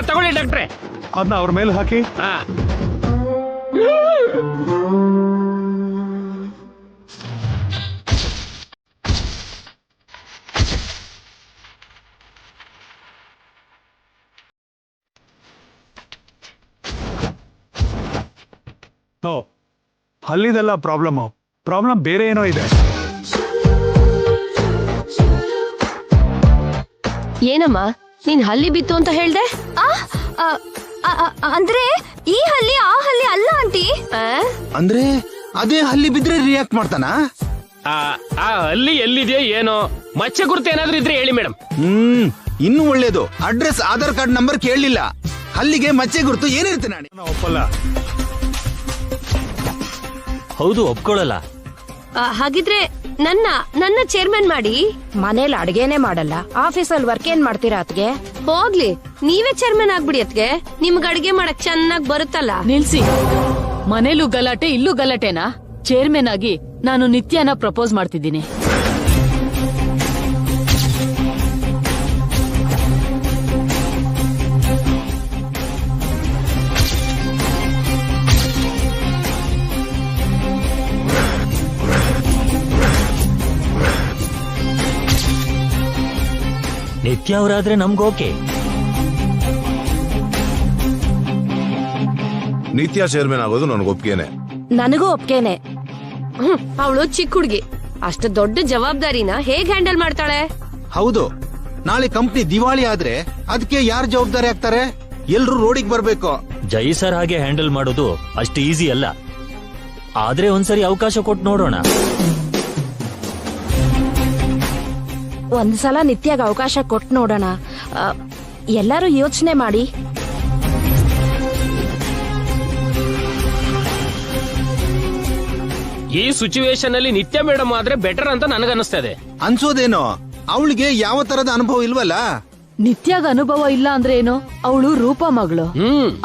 Speaker 6: ತಗೊಳ್ಳಿ ಡಾಕ್ಟ್ರೆ.
Speaker 15: ಅದನ್ನ ಅವ್ರ ಮೇಲೆ ಹಾಕಿ. ನೋ, ಹಲ್ಲಿದೆಲ್ಲ ಪ್ರಾಬ್ಲಮ್ ಬೇರೆ ಏನೋ ಇದೆ.
Speaker 2: ಏನಮ್ಮ ನೀನ್ ಹಲ್ಲಿ ಬಿತ್ತು ಅಂತ ಹೇಳ್ದೆ?
Speaker 1: ಅಂದ್ರೆ ಈ ಹಲ್ಲಿ ಆ ಹಲ್ಲಿ ಅಲ್ಲ ಆಂಟಿ.
Speaker 3: ಅಂದ್ರೆ ಅದೇ ಹಲ್ಲಿ ಬಿದ್ರೆ ರಿಯಾಕ್ಟ್ ಮಾಡ್ತಾನ?
Speaker 6: ಆ ಹಲ್ಲಿ ಎಲ್ಲಿದೆಯೋ ಏನೋ, ಮಚ್ಚೆ ಗುರುತು ಏನಾದ್ರೂ ಇದ್ರೆ ಹೇಳಿ ಮೇಡಮ್.
Speaker 3: ಇನ್ನು ಒಳ್ಳೇದು, ಅಡ್ರೆಸ್ ಆಧಾರ್ ಕಾರ್ಡ್ ನಂಬರ್ ಕೇಳಲಿಲ್ಲ, ಹಲ್ಲಿಗೆ ಮಚ್ಚೆ ಗುರುತು ಏನಿರುತ್ತೆ? ನಾನು
Speaker 15: ಒಪ್ಪಲ್ಲ.
Speaker 16: ಹೌದು, ಒಪ್ಕೊಳ್ಳಲ್ಲ.
Speaker 2: ಹಾಗಿದ್ರೆ ನನ್ನ ಚೇರ್ಮನ್ ಮಾಡಿ.
Speaker 9: ಮನೇಲಿ ಅಡ್ಗೆನೆ ಮಾಡಲ್ಲ, ಆಫೀಸಲ್ಲಿ ವರ್ಕ್ ಏನ್ ಮಾಡ್ತೀರಾ ಅತ್ಗೆ?
Speaker 2: ಹೋಗ್ಲಿ, ನೀವೇ ಚೇರ್ಮನ್ ಆಗ್ಬಿಡಿ ಅತ್ಗೆ, ನಿಮ್ಗೆ ಅಡ್ಗೆ ಮಾಡಕ್ ಚೆನ್ನಾಗ್ ಬರುತ್ತಲ್ಲ.
Speaker 13: ನಿಲ್ಸಿ, ಮನೇಲೂ ಗಲಾಟೆ ಇಲ್ಲೂ ಗಲಾಟೆನಾ? ಚೇರ್ಮನ್ ಆಗಿ ನಾನು ನಿತ್ಯನ ಪ್ರಪೋಸ್ ಮಾಡ್ತಿದ್ದೀನಿ.
Speaker 16: ನಿತ್ಯ ಅವರಾದ್ರೆ ನಮ್ಗೋಕೆ.
Speaker 8: ನಿತ್ಯ ಚೇರ್ಮನ್ ಆಗೋದು ನನಗೆ ಒಪ್ಪಿಗೆನೆ.
Speaker 9: ನನಗೂ ಒಪ್ಗೆನೆ.
Speaker 2: ಅವಳು ಚಿಕ್ಕ ಹುಡುಗಿ, ಅಷ್ಟು ದೊಡ್ಡ ಜವಾಬ್ದಾರಿನ ಹೇಗ್ ಹ್ಯಾಂಡಲ್ ಮಾಡ್ತಾಳೆ?
Speaker 3: ಹೌದು, ನಾಳೆ ಕಂಪ್ನಿ ದಿವಾಳಿ ಆದ್ರೆ ಅದಕ್ಕೆ ಯಾರು ಜವಾಬ್ದಾರಿ ಆಗ್ತಾರೆ? ಎಲ್ರು ರೋಡಿಗೆ ಬರ್ಬೇಕು.
Speaker 16: ಜೈ ಸರ್ ಹಾಗೆ ಹ್ಯಾಂಡಲ್ ಮಾಡೋದು ಅಷ್ಟು ಈಸಿ ಅಲ್ಲ. ಆದ್ರೆ ಒಂದ್ಸರಿ ಅವಕಾಶ ಕೊಟ್ಟು ನೋಡೋಣ.
Speaker 9: ಒಂದ್ಸಲ ನಿತ್ಯಾಗ ಅವಕಾಶ ಕೊಟ್ಟು ನೋಡೋಣ. ಎಲ್ಲರೂ ಯೋಚನೆ ಮಾಡಿ.
Speaker 6: ಈ ಸಿಚುವೇಶನ್ ಅಲ್ಲಿ ನಿತ್ಯ ಮೇಡಮ್ ಆದ್ರೆ ಬೆಟರ್ ಅಂತ ನನಗನ್ನಿಸ್ತದೆ.
Speaker 3: ಅನ್ಸೋದೇನೋ, ಅವಳಿಗೆ ಯಾವ ತರದ ಅನುಭವ ಇಲ್ವಲ್ಲ.
Speaker 13: ನಿತ್ಯಾಗ ಅನುಭವ ಇಲ್ಲ ಅಂದ್ರೆ ಏನು? ಅವಳು ರೂಪ ಮಗಳು.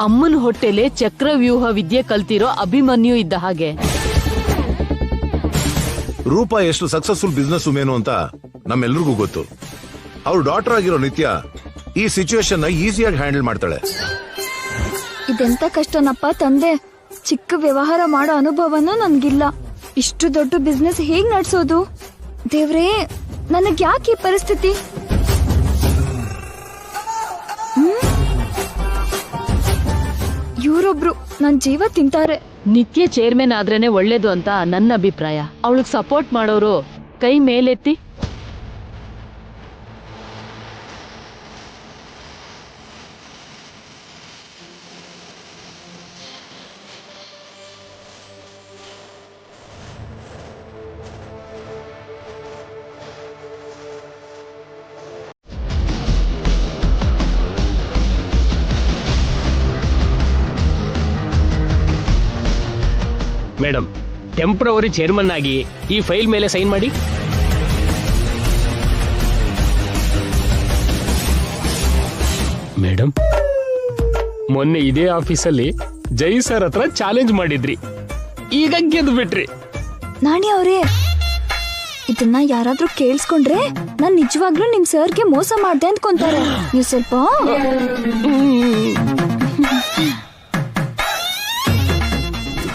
Speaker 13: ಅಮ್ಮನ ಹೊಟ್ಟೆಲೆ ಚಕ್ರವ್ಯೂಹ ವಿದ್ಯೆ ಕಲ್ತಿರೋ ಅಭಿಮನ್ಯು ಇದ್ದ ಹಾಗೆ.
Speaker 8: ರೂಪ ಎಷ್ಟು ಸಕ್ಸಸ್ಫುಲ್ ಬಿಸ್ನೆಸ್ ವುಮೇನು ಅಂತ ನಮ್ಮೆಲ್ರಿಗೂ ಗೊತ್ತು. ಅವ್ರ ಡಾಟರ್ ಆಗಿರೋ ನಿತ್ಯ ಈ ಸಿಚುವೇಶನ್ ನ ಈಸಿಯಾಗಿ ಹ್ಯಾಂಡಲ್ ಮಾಡ್ತಾಳೆ.
Speaker 1: ಇದೆಂತ ಕಷ್ಟನಪ್ಪ ತಂದೆ, ಚಿಕ್ಕ ವ್ಯವಹಾರ ಮಾಡೋ ಅನುಭವನೂ ನನ್ಗಿಲ್ಲ. ಇಷ್ಟು ದೊಡ್ಡ ಬಿಸ್ನೆಸ್ ಹೇಗ್ ನಡ್ಸೋದು? ದೇವ್ರೇ, ನನಗ್ ಯಾಕೆ ಈ ಪರಿಸ್ಥಿತಿ? ಇವರೊಬ್ರು ನನ್ ಜೀವ ತಿಂತಾರೆ.
Speaker 13: ನಿತ್ಯ ಚೇರ್ಮನ್ ಆದ್ರೇನೆ ಒಳ್ಳೇದು ಅಂತ ನನ್ನ ಅಭಿಪ್ರಾಯ. ಅವಳಿಗೆ ಸಪೋರ್ಟ್ ಮಾಡೋರು ಕೈ ಮೇಲೆತ್ತಿ.
Speaker 6: ಮೇಡಮ್, ಟೆಂಪ್ರವರಿ ಚೇರ್ಮನ್ ಆಗಿ ಈ ಫೈಲ್ ಮೇಲೆ ಸೈನ್ ಮಾಡಿ. ಮೇಡಮ್, ಮೊನ್ನೆ ಇದೇ ಆಫೀಸಲ್ಲಿ ಜೈ ಸರ್ ಹತ್ರ ಚಾಲೆಂಜ್ ಮಾಡಿದ್ರಿ, ಈಗ ಗೆದ್ದು ಬಿಟ್ರಿ.
Speaker 1: ನಾಣಿ ಅವರೇ, ಇದನ್ನ ಯಾರಾದ್ರೂ ಕೇಳಿಸ್ಕೊಂಡ್ರೆ ನಾನ್ ನಿಜವಾಗ್ಲೂ ನಿಮ್ ಸರ್ಗೆ ಮೋಸ ಮಾಡ್ದೆ ಅಂದ್ಕೊಂತಾರೆ. ನೀವು ಸ್ವಲ್ಪ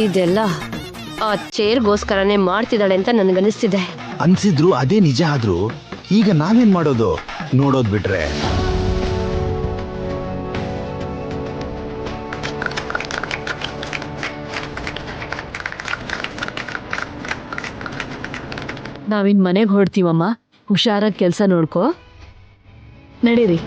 Speaker 2: ಇದೆಲ್ಲ ಆ ಚೇರ್ಗೋಸ್ಕರನೇ ಮಾಡ್ತಿದ್ದಾಳೆ ಅಂತ ನನ್ಗನಿಸ್ತಿದೆ.
Speaker 3: ಅನ್ಸಿದ್ರು ಅದೇ ನಿಜ ಆದ್ರೂ ಈಗ ನಾವೇನ್ ಮಾಡೋದು? ನೋಡೋದ್ ಬಿಟ್ರೆ
Speaker 13: ನಾವಿನ್ ಮನೆಗೆ ಹೊರಡ್ತೀವಮ್ಮ. ಹುಷಾರಾಗಿ ಕೆಲಸ ನೋಡ್ಕೋ. ನಡೀರಿ.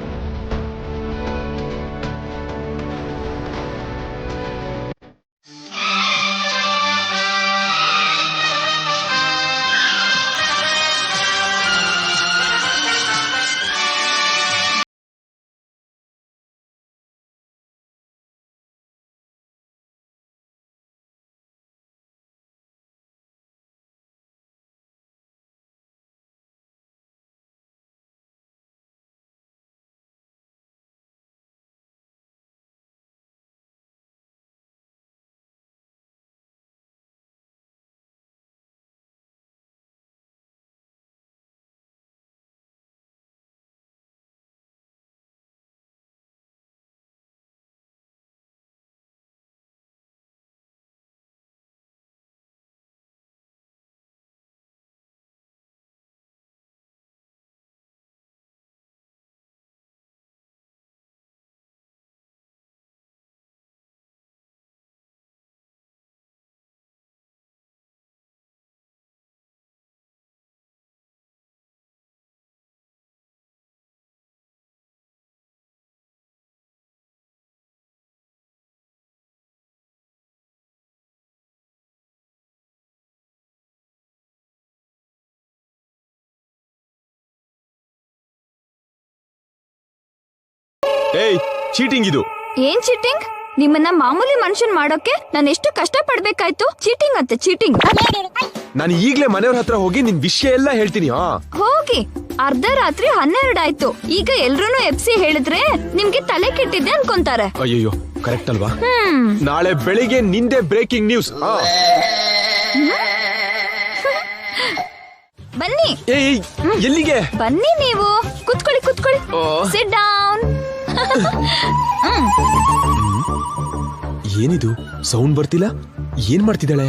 Speaker 4: ಏಯ್, ಚೀಟಿಂಗ್ ಇದು.
Speaker 1: ಏನ್ ಚೀಟಿಂಗ್? ನಿಮ್ಮನ್ನ ಮಾಮೂಲಿ ಮನುಷ್ಯನ್ ಮಾಡೋಕೆ ನಾನು ಎಷ್ಟು ಕಷ್ಟ ಪಡ್ಬೇಕಾಯ್ತು? ಚೀಟಿಂಗ್ ಅಂತೆ ಚೀಟಿಂಗ್.
Speaker 4: ನಾನು ಈಗ್ಲೇ ಮನೆಯವ್ರ ಹತ್ರ ಹೋಗಿ ನಿನ್ ವಿಷಯ ಎಲ್ಲ ಹೇಳ್ತೀನಿ.
Speaker 1: ಹೋಗಿ. ಅರ್ಧ ರಾತ್ರಿ 12 ಆಯ್ತು. ಈಗ ಎಲ್ರೂನು ಎಪ್ಸಿ ಹೇಳಿದ್ರೆ ನಿಮ್ಗೆ ತಲೆ ಕೆಟ್ಟಿದ್ದೆ ಅನ್ಕೊಂತಾರೆ.
Speaker 4: ಅಯ್ಯೋ, ಕರೆಕ್ಟ್ ಅಲ್ವಾ? ನಾಳೆ ಬೆಳಿಗ್ಗೆ ನಿಂದೆ ಬ್ರೇಕಿಂಗ್ ನ್ಯೂಸ್.
Speaker 1: ಬನ್ನಿ.
Speaker 4: ಏಯ್, ಎಲ್ಲಿಗೆ?
Speaker 1: ಬನ್ನಿ ನೀವು. ಕುತ್ಕೊಳ್ಳಿ ಕುತ್ಕೊಳ್ಳಿ. Sit down.
Speaker 4: ಏನಿದು ಸೌಂಡ್ ಬರ್ತಿಲ್ಲ? ಏನ್ ಮಾಡ್ತಿದ್ದಾಳೆ?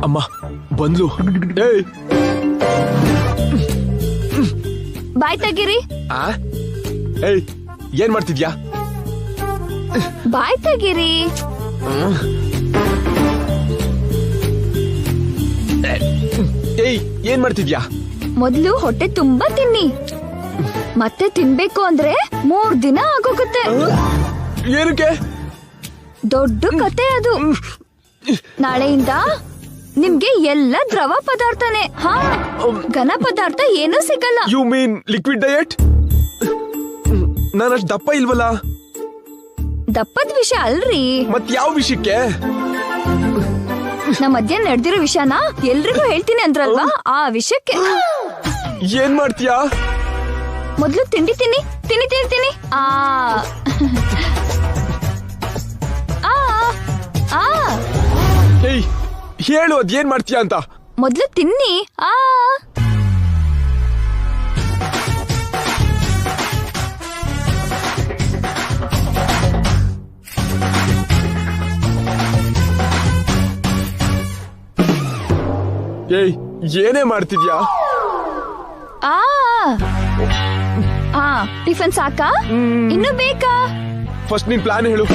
Speaker 4: ಅಮ್ಮ ಬಂದ್ಲು. ಏಯ್,
Speaker 1: ಬಾಯ್ ತೆಗಿರಿ.
Speaker 4: ಏಯ್, ಏನ್ ಮಾಡ್ತಿದ್ಯಾ?
Speaker 1: ಬಾಯ್ ತೆಗಿರಿ.
Speaker 4: ಏಯ್, ಏನ್ ಮಾಡ್ತಿದ್ಯಾ?
Speaker 1: ಮೊದ್ಲು ಹೊಟ್ಟೆ ತುಂಬಾ ತಿನ್ನಿ. ಮತ್ತೆ ತಿನ್ಬೇಕು ಅಂದ್ರೆ 3 ದಿನ ಆಗೋಗುತ್ತೆ.
Speaker 4: ಏನಕ್ಕೆ?
Speaker 1: ದೊಡ್ಡ ಕತೆ ಅದು. ನಾಳೆಯಿಂದ ನಿಮ್ಗೆ ಎಲ್ಲ ದ್ರವ ಪದಾರ್ಥನೇ. ಹಾ, ಘನ ಪದಾರ್ಥ ಏನೂ ಸಿಗಲ್ಲ.
Speaker 4: You mean liquid diet? ನಾನಷ್ಟು ದಪ್ಪ ಇಲ್ವಲ್ಲ?
Speaker 1: ದಪ್ಪದ ವಿಷಯ ಅಲ್ರಿ.
Speaker 4: ಮತ್ ಯಾವ ವಿಷಯಕ್ಕೆ?
Speaker 1: ನಮ್ಮ ಮಧ್ಯ ನಡೆದಿರೋ ವಿಷಯನ ಎಲ್ರಿಗೂ ಹೇಳ್ತೀನಿ ಅಂದ್ರಲ್ವಾ, ಆ ವಿಷಯಕ್ಕೆ.
Speaker 4: ಏನ್ ಮಾಡ್ತೀಯಾ?
Speaker 1: ಮೊದ್ಲು ತಿಂಡಿ ತಿನ್ನಿ. ತಿನ್ನಿ ತಿನ್ನಿ ತಿನ್ನಿ.
Speaker 4: ಏಯ್, ಹೇಳು ಅದೇನ್ ಮಾಡ್ತೀಯಾ ಅಂತ.
Speaker 1: ಮೊದ್ಲು ತಿನ್ನಿ.
Speaker 4: ಏಯ್, ಏನೇ ಮಾಡ್ತಿದ್ಯಾ?
Speaker 1: ಟಿಫನ್ ಸಾಕಾ? ಇನ್ನು ಬೇಕಾ?
Speaker 4: ಫಸ್ಟ್ ನಿನ್ ಪ್ಲಾನ್ ಹೇಳು.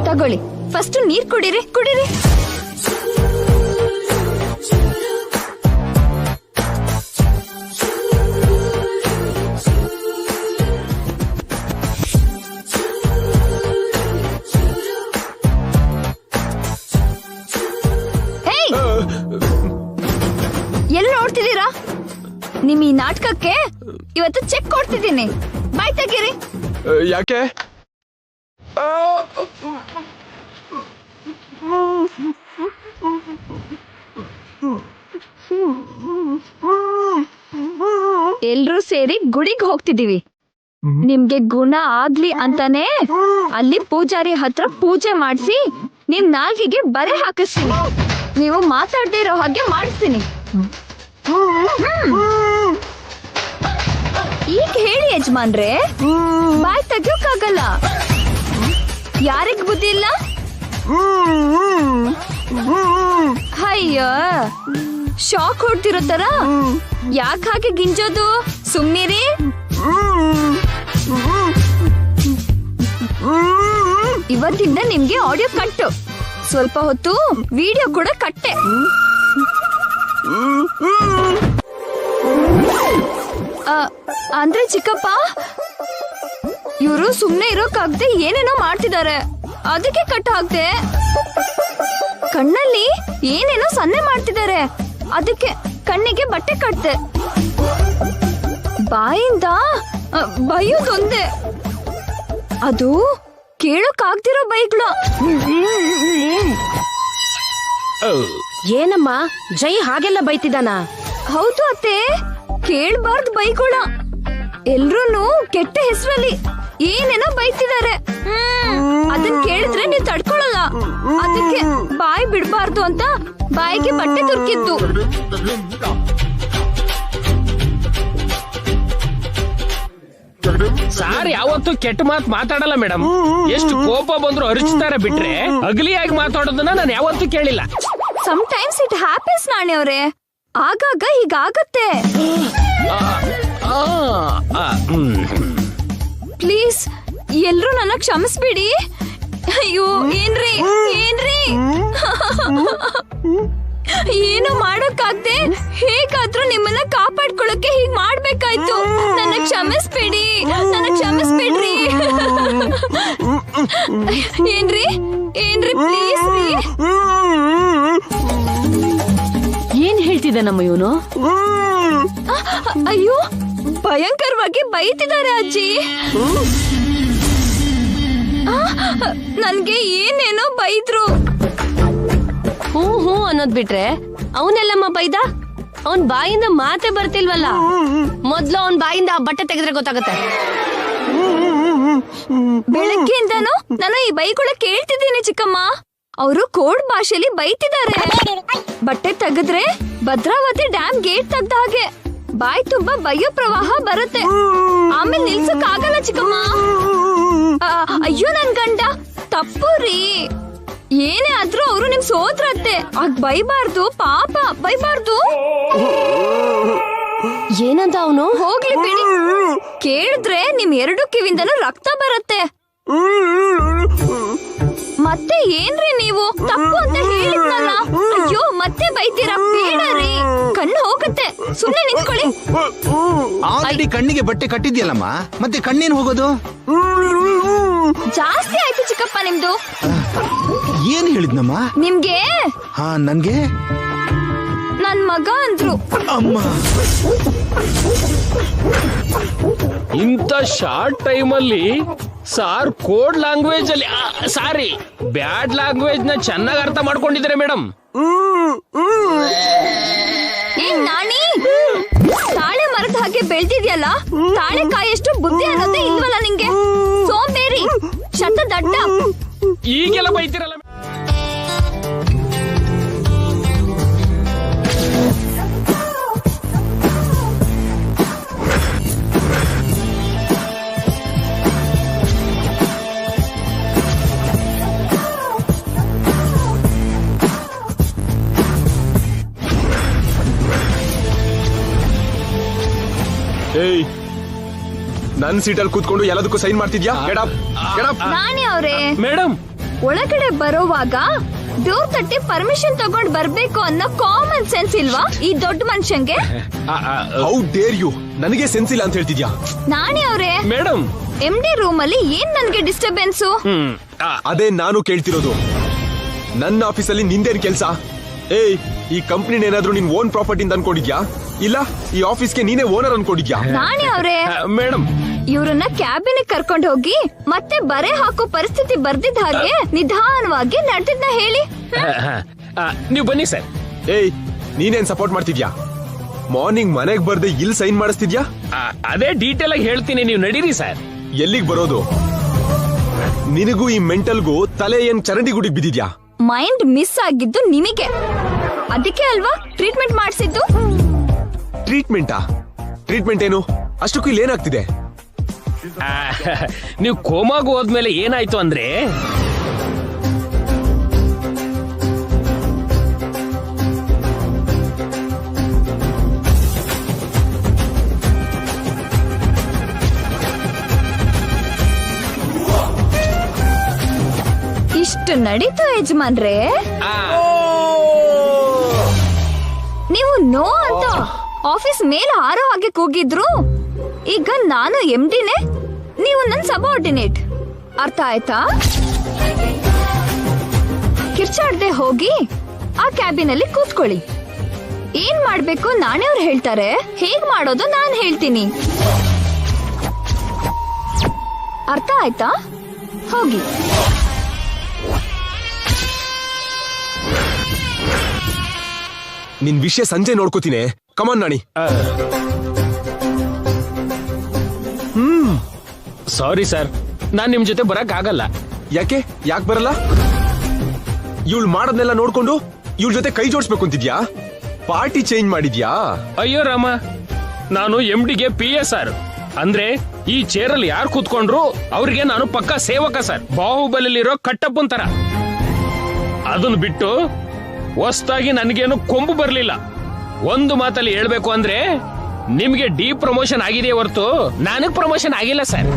Speaker 1: ತಗೊಳ್ಳಿ. ಫಸ್ಟ್ ನೀರ್ ಕುಡೀರಿ ಕುಡೀರಿ. ಎಲ್ಲಿ ನೋಡ್ತಿದ್ದೀರಾ? ನಿಮ್ ಈ ನಾಟಕಕ್ಕೆ ಇವತ್ತು ಚೆಕ್ ಕೊಡ್ತಿದ್ದೀನಿ. ಬಾಯ್ ತೆಗೀರಿ.
Speaker 4: ಯಾಕೆ?
Speaker 1: ಎಲ್ರೂ ಸೇರಿ ಗುಡಿಗೆ ಹೋಗ್ತಿದೀವಿ. ನಿಮ್ಗೆ ಗುಣ ಆಗ್ಲಿ ಅಂತಾನೆ ಅಲ್ಲಿ ಪೂಜಾರಿ ಹತ್ರ ಪೂಜೆ ಮಾಡಿಸಿ ನಿಮ್ ನಾಲ್ಗಿಗೆ ಬರೆ ಹಾಕಿಸ್ತೀನಿ. ನೀವು ಮಾತಾಡದೇ ಇರೋ ಹಾಗೆ ಮಾಡಿಸ್ತೀನಿ. ಈಗ ಹೇಳಿ ಯಜಮಾನ್ರೆ, ಬಾಯ್ ತೆಗಿಯೋಕ್ಕಾಗಲ್ಲ. ಯಾರಿಗ್ ಬುದ್ಧಿ ಇಲ್ಲ? ಅಯ್ಯೋ, ಶಾಕ್ ಹೊಡ್ತಿರೋ ತರ ಯಾಕೆ ಹಾಗೆ ಗಿಂಜೋದು? ಸುಮ್ನಿರಿ. ಇವತ್ತಿಂದ ನಿಮ್ಗೆ ಆಡಿಯೋ ಕಟ್ಟು, ಸ್ವಲ್ಪ ಹೊತ್ತು ವಿಡಿಯೋ ಕೂಡ ಕಟ್ಟೆ. ಅಂದ್ರೆ ಚಿಕ್ಕಪ್ಪ, ಇವರು ಸುಮ್ನೆ ಇರೋಕಾಗ್ದೆ ಏನೇನೋ ಮಾಡ್ತಿದ್ದಾರೆ, ಅದಕ್ಕೆ ಕಟ್ ಹಾಕ್ದೆ. ಕಣ್ಣಲ್ಲಿ ಏನೇನೋ ಸನ್ನೆ ಮಾಡ್ತಿದ್ದಾರೆ, ಅದಕ್ಕೆ ಕಣ್ಣಿಗೆ ಬಟ್ಟೆ ಕಟ್ದೆ. ಬಾಯಿಂದ ಬೈಯೋದೊಂದೇ, ಅದು ಕೇಳೋಕಾಗ್ದಿರೋ ಬೈಗಳು.
Speaker 9: ಏನಮ್ಮ ಜೈ ಹಾಗೆಲ್ಲ ಬೈತಿದಾನ?
Speaker 1: ಹೌದು ಅತ್ತೆ, ಕೇಳ್ಬಾರ್ದು ಬೈಗುಳ. ಎಲ್ರೂನು ಕೆಟ್ಟ ಹೆಸರಲ್ಲಿ ಏನೇನೋ ಬೈತಿದ್ದಾರೆ. ಅದನ್ ಕೇಳಿದ್ರೆ ನೀವ್ ತಡ್ಕೊಳಲ್ಲ, ಅದಕ್ಕೆ ಬಾಯಿ ಬಿಡ್ಬಾರ್ದು ಅಂತ ಬಾಯಿಗೆ ಬಟ್ಟೆ ತುರ್ಕಿದ್ದು.
Speaker 6: ಸಾರ್ ಯಾವತ್ತೂ ಕೆಟ್ಟ ಮಾತು ಮಾತಾಡಲ್ಲ ಮೇಡಮ್. ಎಷ್ಟು ಕೋಪ ಬಂದ್ರು ಅರಿಚ್ತಾರೆ ಬಿಟ್ರೆ ಅಗಲಿಯಾಗಿ ಮಾತಾಡೋದನ್ನ ನಾನು ಯಾವತ್ತೂ ಕೇಳಿಲ್ಲ.
Speaker 1: ಸಮಟೈಮ್ಸ್ ಇಟ್ ಹ್ಯಾಪನ್ಸ್ ನಾಣಿ ಅವ್ರೆ, ಆಗಾಗ ಹೀಗಾಗತ್ತೆ. ಪ್ಲೀಸ್ ಎಲ್ರೂ ನನ್ನ ಕ್ಷಮಿಸ್ಬಿಡಿ. ಅಯ್ಯೋ ಏನ್ರಿ ಏನ್ರಿ, ಏನು ಮಾಡೋಕ್ಕಾಗ್ದೆ ಹೇಗಾದ್ರೂ ನಿಮ್ಮನ್ನ ಕಾಪಾಡ್ಕೊಳಕ್ಕೆ ಹೀಗ್ ಮಾಡ್ಬೇಕಾಯ್ತು. ನನ್ನ ಕ್ಷಮಿಸ್ಬಿಡಿ, ನನ್ನ ಕ್ಷಮಿಸ್ಬಿಡ್ರಿ. ಏನ್ರಿ ಏನ್ರಿ ಪ್ಲೀಸ್ ರೀ.
Speaker 13: ಏನ್ ಹೇಳ್ತಿದ್ದ ನಮ್ಮ ಇವನು?
Speaker 1: ಅಯ್ಯೋ, ಭಯಂಕರವಾಗಿ ಬೈತಿದ್ದಾರೆ ಅಜ್ಜಿ. ನನ್ಗೆ ಏನೇನೋ ಬೈದ್ರು.
Speaker 2: ಹ್ಞೂ ಅನ್ನೋದ್ ಬಿಟ್ರೆ ಅವನೆಲ್ಲಮ್ಮ ಬೈದ? ಅವನ್ ಬಾಯಿಂದ ಮಾತೆ ಬರ್ತಿಲ್ವಲ್ಲ. ಮೊದ್ಲು ಅವನ್ ಬಾಯಿಂದ ಆ ಬಟ್ಟೆ ತೆಗೆದ್ರೆ ಗೊತ್ತಾಗತ್ತೆ.
Speaker 1: ಬೆಳಗ್ಗೆಯಿಂದನೂ ನಾನು ಈ ಬೈಗುಳ ಕೇಳ್ತಿದ್ದೀನಿ ಚಿಕ್ಕಮ್ಮ. ಅವರು ಕೋಡ್ ಭಾಷೆಯಲ್ಲಿ ಬೈತಿದ್ದಾರೆ. ಬಟ್ಟೆ ತೆಗೆದ್ರೆ ಭದ್ರಾವತಿ ಡ್ಯಾಮ್ ಗೇಟ್ ತೆಗ್ದ ಹಾಗೆ ಬಾಯಿ ತುಂಬಾ ಬಯ್ಯೋ ಪ್ರವಾಹ ಬರುತ್ತೆ, ಆಮೇಲೆ ನಿಲ್ಸಕ್ ಆಗಲ್ಲ ಚಿಕ್ಕಮ್ಮ. ಅಯ್ಯೋ ನನ್ ಗಂಡ, ತಪ್ಪು ರೀ. ಏನೇ ಆದ್ರೂ ಅವರು ನಿಮ್ ಸೋದ್ರತ್ತೆ, ಆಗ ಬೈಬಾರ್ದು, ಪಾಪ ಬೈಬಾರ್ದು.
Speaker 2: ಏನಂತ ಅವನು?
Speaker 1: ಹೋಗ್ಲಿ ಬಿಡಿ, ಕೇಳಿದ್ರೆ ನಿಮ್ ಎರಡು ಕಿವಿಂದನೂ ರಕ್ತ ಬರುತ್ತೆ. ಮತ್ತೆ ಏನ್ರಿ ನೀವು, ತಪ್ಪು ಅಂತ ಹೇಳಿದ್ನಲ್ಲ. ಅಯ್ಯೋ ಮತ್ತೆ ಬೈತೀರಾ, ಬೇಡ ರೀ, ಕಣ್ಣು ಹೋಗುತ್ತೆ. ಸುಮ್ನೆ ನಿಂತ್ಕೊಳ್ಳಿ.
Speaker 3: ಆಲ್ರೆಡಿ ಕಣ್ಣಿಗೆ ಬಟ್ಟೆ ಕಟ್ಟಿದ್ಯಲ್ಲಮ್ಮ, ಮತ್ತೆ ಕಣ್ಣೇನು ಹೋಗೋದು?
Speaker 1: ಜಾಸ್ತಿ ಆಯ್ತು ಚಿಕ್ಕಪ್ಪ ನಿಮ್ದು.
Speaker 3: ಏನ್ ಹೇಳಿದ್ನಮ್ಮ?
Speaker 1: ನಿಮ್ಗೆ
Speaker 3: ನನ್ಗೆ
Speaker 1: ನನ್ ಮಗ ಅಂದ್ರು.
Speaker 3: ಅಮ್ಮ,
Speaker 6: ಇಂಥ ಶಾರ್ಟ್ ಟೈಮ್ ಅಲ್ಲಿ ಸಾರ್ ಕೋಡ್ ಲ್ಯಾಂಗ್ವೇಜ್ ಅಲ್ಲಿ, ಸಾರಿ ಬ್ಯಾಡ್ ಲ್ಯಾಂಗ್ವೇಜ್ ನ ಚೆನ್ನಾಗಿ ಅರ್ಥ ಮಾಡ್ಕೊಂಡಿದ್ದಾರೆ ಮೇಡಮ್.
Speaker 1: ನಾಣಿ, ತಾಳೆ ಮರದ ಹಾಗೆ ಬೆಳ್ತಿದ್ಯಲ್ಲ, ತಾಳೆಕಾಯಷ್ಟು ಬುದ್ಧಿ ಅನ್ನೋದೇ ಇಲ್ವಲ್ಲ ನಿಂಗೆ? ಸೋಂಬೇರಿ, ಶತ ದಡ್ಡ.
Speaker 6: ಈಗೆಲ್ಲ ಬೈತಿರಲ್ಲ.
Speaker 4: ಏಯ್, ನನ್ ಸೀಟಲ್ಲಿ ಕೂತ್ಕೊಂಡು ಎಲ್ಲದಕ್ಕೂ ಸೈನ್ ಮಾಡ್ತಿದ್ಯಾ?
Speaker 1: ನಾಣಿ ಅವ್ರೆ,
Speaker 6: ಮೇಡಮ್
Speaker 1: ಒಳಗಡೆ ಬರೋವಾಗ ಡೋರ್ ತಟ್ಟಿ ಪರ್ಮಿಷನ್ ತಗೊಂಡ್ ಬರ್ಬೇಕು ಅನ್ನೋ ಕಾಮನ್ ಸೆನ್ಸ್ ಇಲ್ವಾ ಈ ದೊಡ್ಡ ಮನುಷ್ಯಂಗೆ?
Speaker 4: ಹೌ ಡೇರ್ ಯು, ನನಗೆ ಸೆನ್ಸ್ ಇಲ್ಲ ಅಂತ ಹೇಳ್ತಿದ್ಯಾ?
Speaker 1: ನಾಣಿ ಅವ್ರೆ,
Speaker 6: ಮೇಡಮ್
Speaker 1: MD ರೂಮ್ ಅಲ್ಲಿ ಏನ್ ನನ್ಗೆ ಡಿಸ್ಟರ್ಬೆನ್ಸ್?
Speaker 4: ಅದೇ ನಾನು ಕೇಳ್ತಿರೋದು. ನನ್ನ ಆಫೀಸಲ್ಲಿ ನಿಂದೇನ್ ಕೆಲ್ಸ? ಏಯ್, ಈ ಕಂಪ್ನಿನ ಏನಾದ್ರೂ ನಿನ್ ಓನ್ ಪ್ರಾಪರ್ಟಿ ಅಂತ ಅನ್ಕೊಂಡಿದ್ಯಾ, ಇಲ್ಲ ಈ ಆಫೀಸ್ಗೆ ನೀನೇ ಓನರ್ ಅನ್ಕೊಂಡಿದ್ಯಾ?
Speaker 1: ನಾಣಿ ಅವ್ರೆ,
Speaker 6: ಮೇಡಮ್
Speaker 1: ಇವ್ರನ್ನ ಕ್ಯಾಬಿನ್ ಕರ್ಕೊಂಡು ಹೋಗಿ ಮತ್ತೆ ಬರೆ ಹಾಕೋ ಪರಿಸ್ಥಿತಿ ಬರ್ದಿದ್ದ ಹಾಗೆ ನಿಧಾನವಾಗಿ ನಡೆದಿದ್ನ ಹೇಳಿ.
Speaker 6: ನೀವು ಬನ್ನಿ ಸರ್.
Speaker 4: ಏಯ್, ನೀನೇನ್ ಸಪೋರ್ಟ್ ಮಾಡ್ತಿದ್ಯಾ? ಮಾರ್ನಿಂಗ್ ಮನೆಗ್ ಬರ್ದೆ ಇಲ್ಲಿ ಸೈನ್ ಮಾಡಿಸ್ತಿದ್ಯಾ?
Speaker 6: ಅದೇ ಡೀಟೇಲ್ ಆಗಿ ಹೇಳ್ತೀನಿ, ನೀವು ನಡೀರಿ ಸರ್.
Speaker 4: ಎಲ್ಲಿಗ್ ಬರೋದು? ನಿನಗೂ ಈ ಮೆಂಟಲ್ಗೂ ತಲೆ ಏನ್ ಚರಂಡಿ ಗುಡಿಗೆ ಬಿದ್ದಿದ್ಯಾ?
Speaker 1: ಮೈಂಡ್ ಮಿಸ್ ಆಗಿದ್ದು ನಿಮಗೆ. ಅದಕ್ಕೆ ಅಲ್ವಾ ಟ್ರೀಟ್ಮೆಂಟ್ ಮಾಡಿಸಿದ್ದು.
Speaker 4: ಟ್ರೀಟ್ಮೆಂಟ್ ಏನು? ಅಷ್ಟಕ್ಕೂ ಇಲ್ಲಿ ಏನಾಗ್ತಿದೆ?
Speaker 6: ನೀವು ಕೋಮಾಗ ಹೋದ್ಮೇಲೆ ಏನಾಯ್ತು ಅಂದ್ರೆ
Speaker 1: ಇಷ್ಟು ನಡೀತು ಯಜಮಾನ್ರೆ. ನೀವು ನೋ ಅಂತ ಆಫೀಸ್ ಮೇಲೆ ಹಾರೋ ಹಾಗೆ ಕೂಗಿದ್ರು. ಈಗ ನಾನು MD-ನೇ, ನೀವು ನನ್ನ ಸಬಾರ್ಡಿನೇಟ್. ಅರ್ಥ ಆಯ್ತಾ? ಕಿರ್ಚಾಡ್ದೆ ಹೋಗಿ ಆ ಕ್ಯಾಬಿನಲ್ಲಿ ಕೂತ್ಕೊಳ್ಳಿ. ಏನ್ ಮಾಡ್ಬೇಕು ನಾನೇ ಅವ್ರು ಹೇಳ್ತಾರೆ, ಹೇಗ್ ಮಾಡೋದು ನಾನ್ ಹೇಳ್ತೀನಿ. ಅರ್ಥ ಆಯ್ತಾ? ಹೋಗಿ.
Speaker 4: ನಿನ್ ವಿಷಯ ಸಂಜೆ ನೋಡ್ಕೋತೀನಿ. ಕಮಾನ್ ನಾಣಿ.
Speaker 6: ಸಾರಿ ಸರ್, ನಾನ್ ನಿಮ್ ಜೊತೆ ಬರಕ್ ಆಗಲ್ಲ.
Speaker 4: ಯಾಕೆ ಬರಲ್ಲ? ಇವಳು ಮಾಡೋದ್ನೆಲ್ಲ ನೋಡ್ಕೊಂಡು ಇವಳ ಜೊತೆ ಕೈ ಜೋಡಿಸ್ಬೇಕು ಅಂತಿದ್ಯಾ? ಪಾರ್ಟಿ ಚೇಂಜ್ ಮಾಡಿದ್ಯಾ?
Speaker 6: ಅಯ್ಯೋ ರಾಮ, ನಾನು MD-ಗೆ PA ಸರ್. ಅಂದ್ರೆ ಈ ಚೇರಲ್ಲಿ ಯಾರು ಕೂತ್ಕೊಂಡ್ರು ಅವ್ರಿಗೆ ನಾನು ಪಕ್ಕಾ ಸೇವಕ ಸರ್. ಬಾಹುಬಲಿಲಿರೋ ಕಟ್ಟಪ್ಪನ್ ತರ. ಅದನ್ನ ಬಿಟ್ಟು ಹೊಸ್ತಾಗಿ ನನಗೇನು ಕೊಂಬು ಬರ್ಲಿಲ್ಲ. ಒಂದು ಮಾತಲ್ಲಿ ಹೇಳ್ಬೇಕು ಅಂದ್ರೆ ನಿಮ್ಗೆ ಡಿ ಪ್ರಮೋಷನ್ ಆಗಿದೆಯೇ ಹೊರತು ನನಗ್ ಪ್ರಮೋಷನ್ ಆಗಿಲ್ಲ ಸರ್.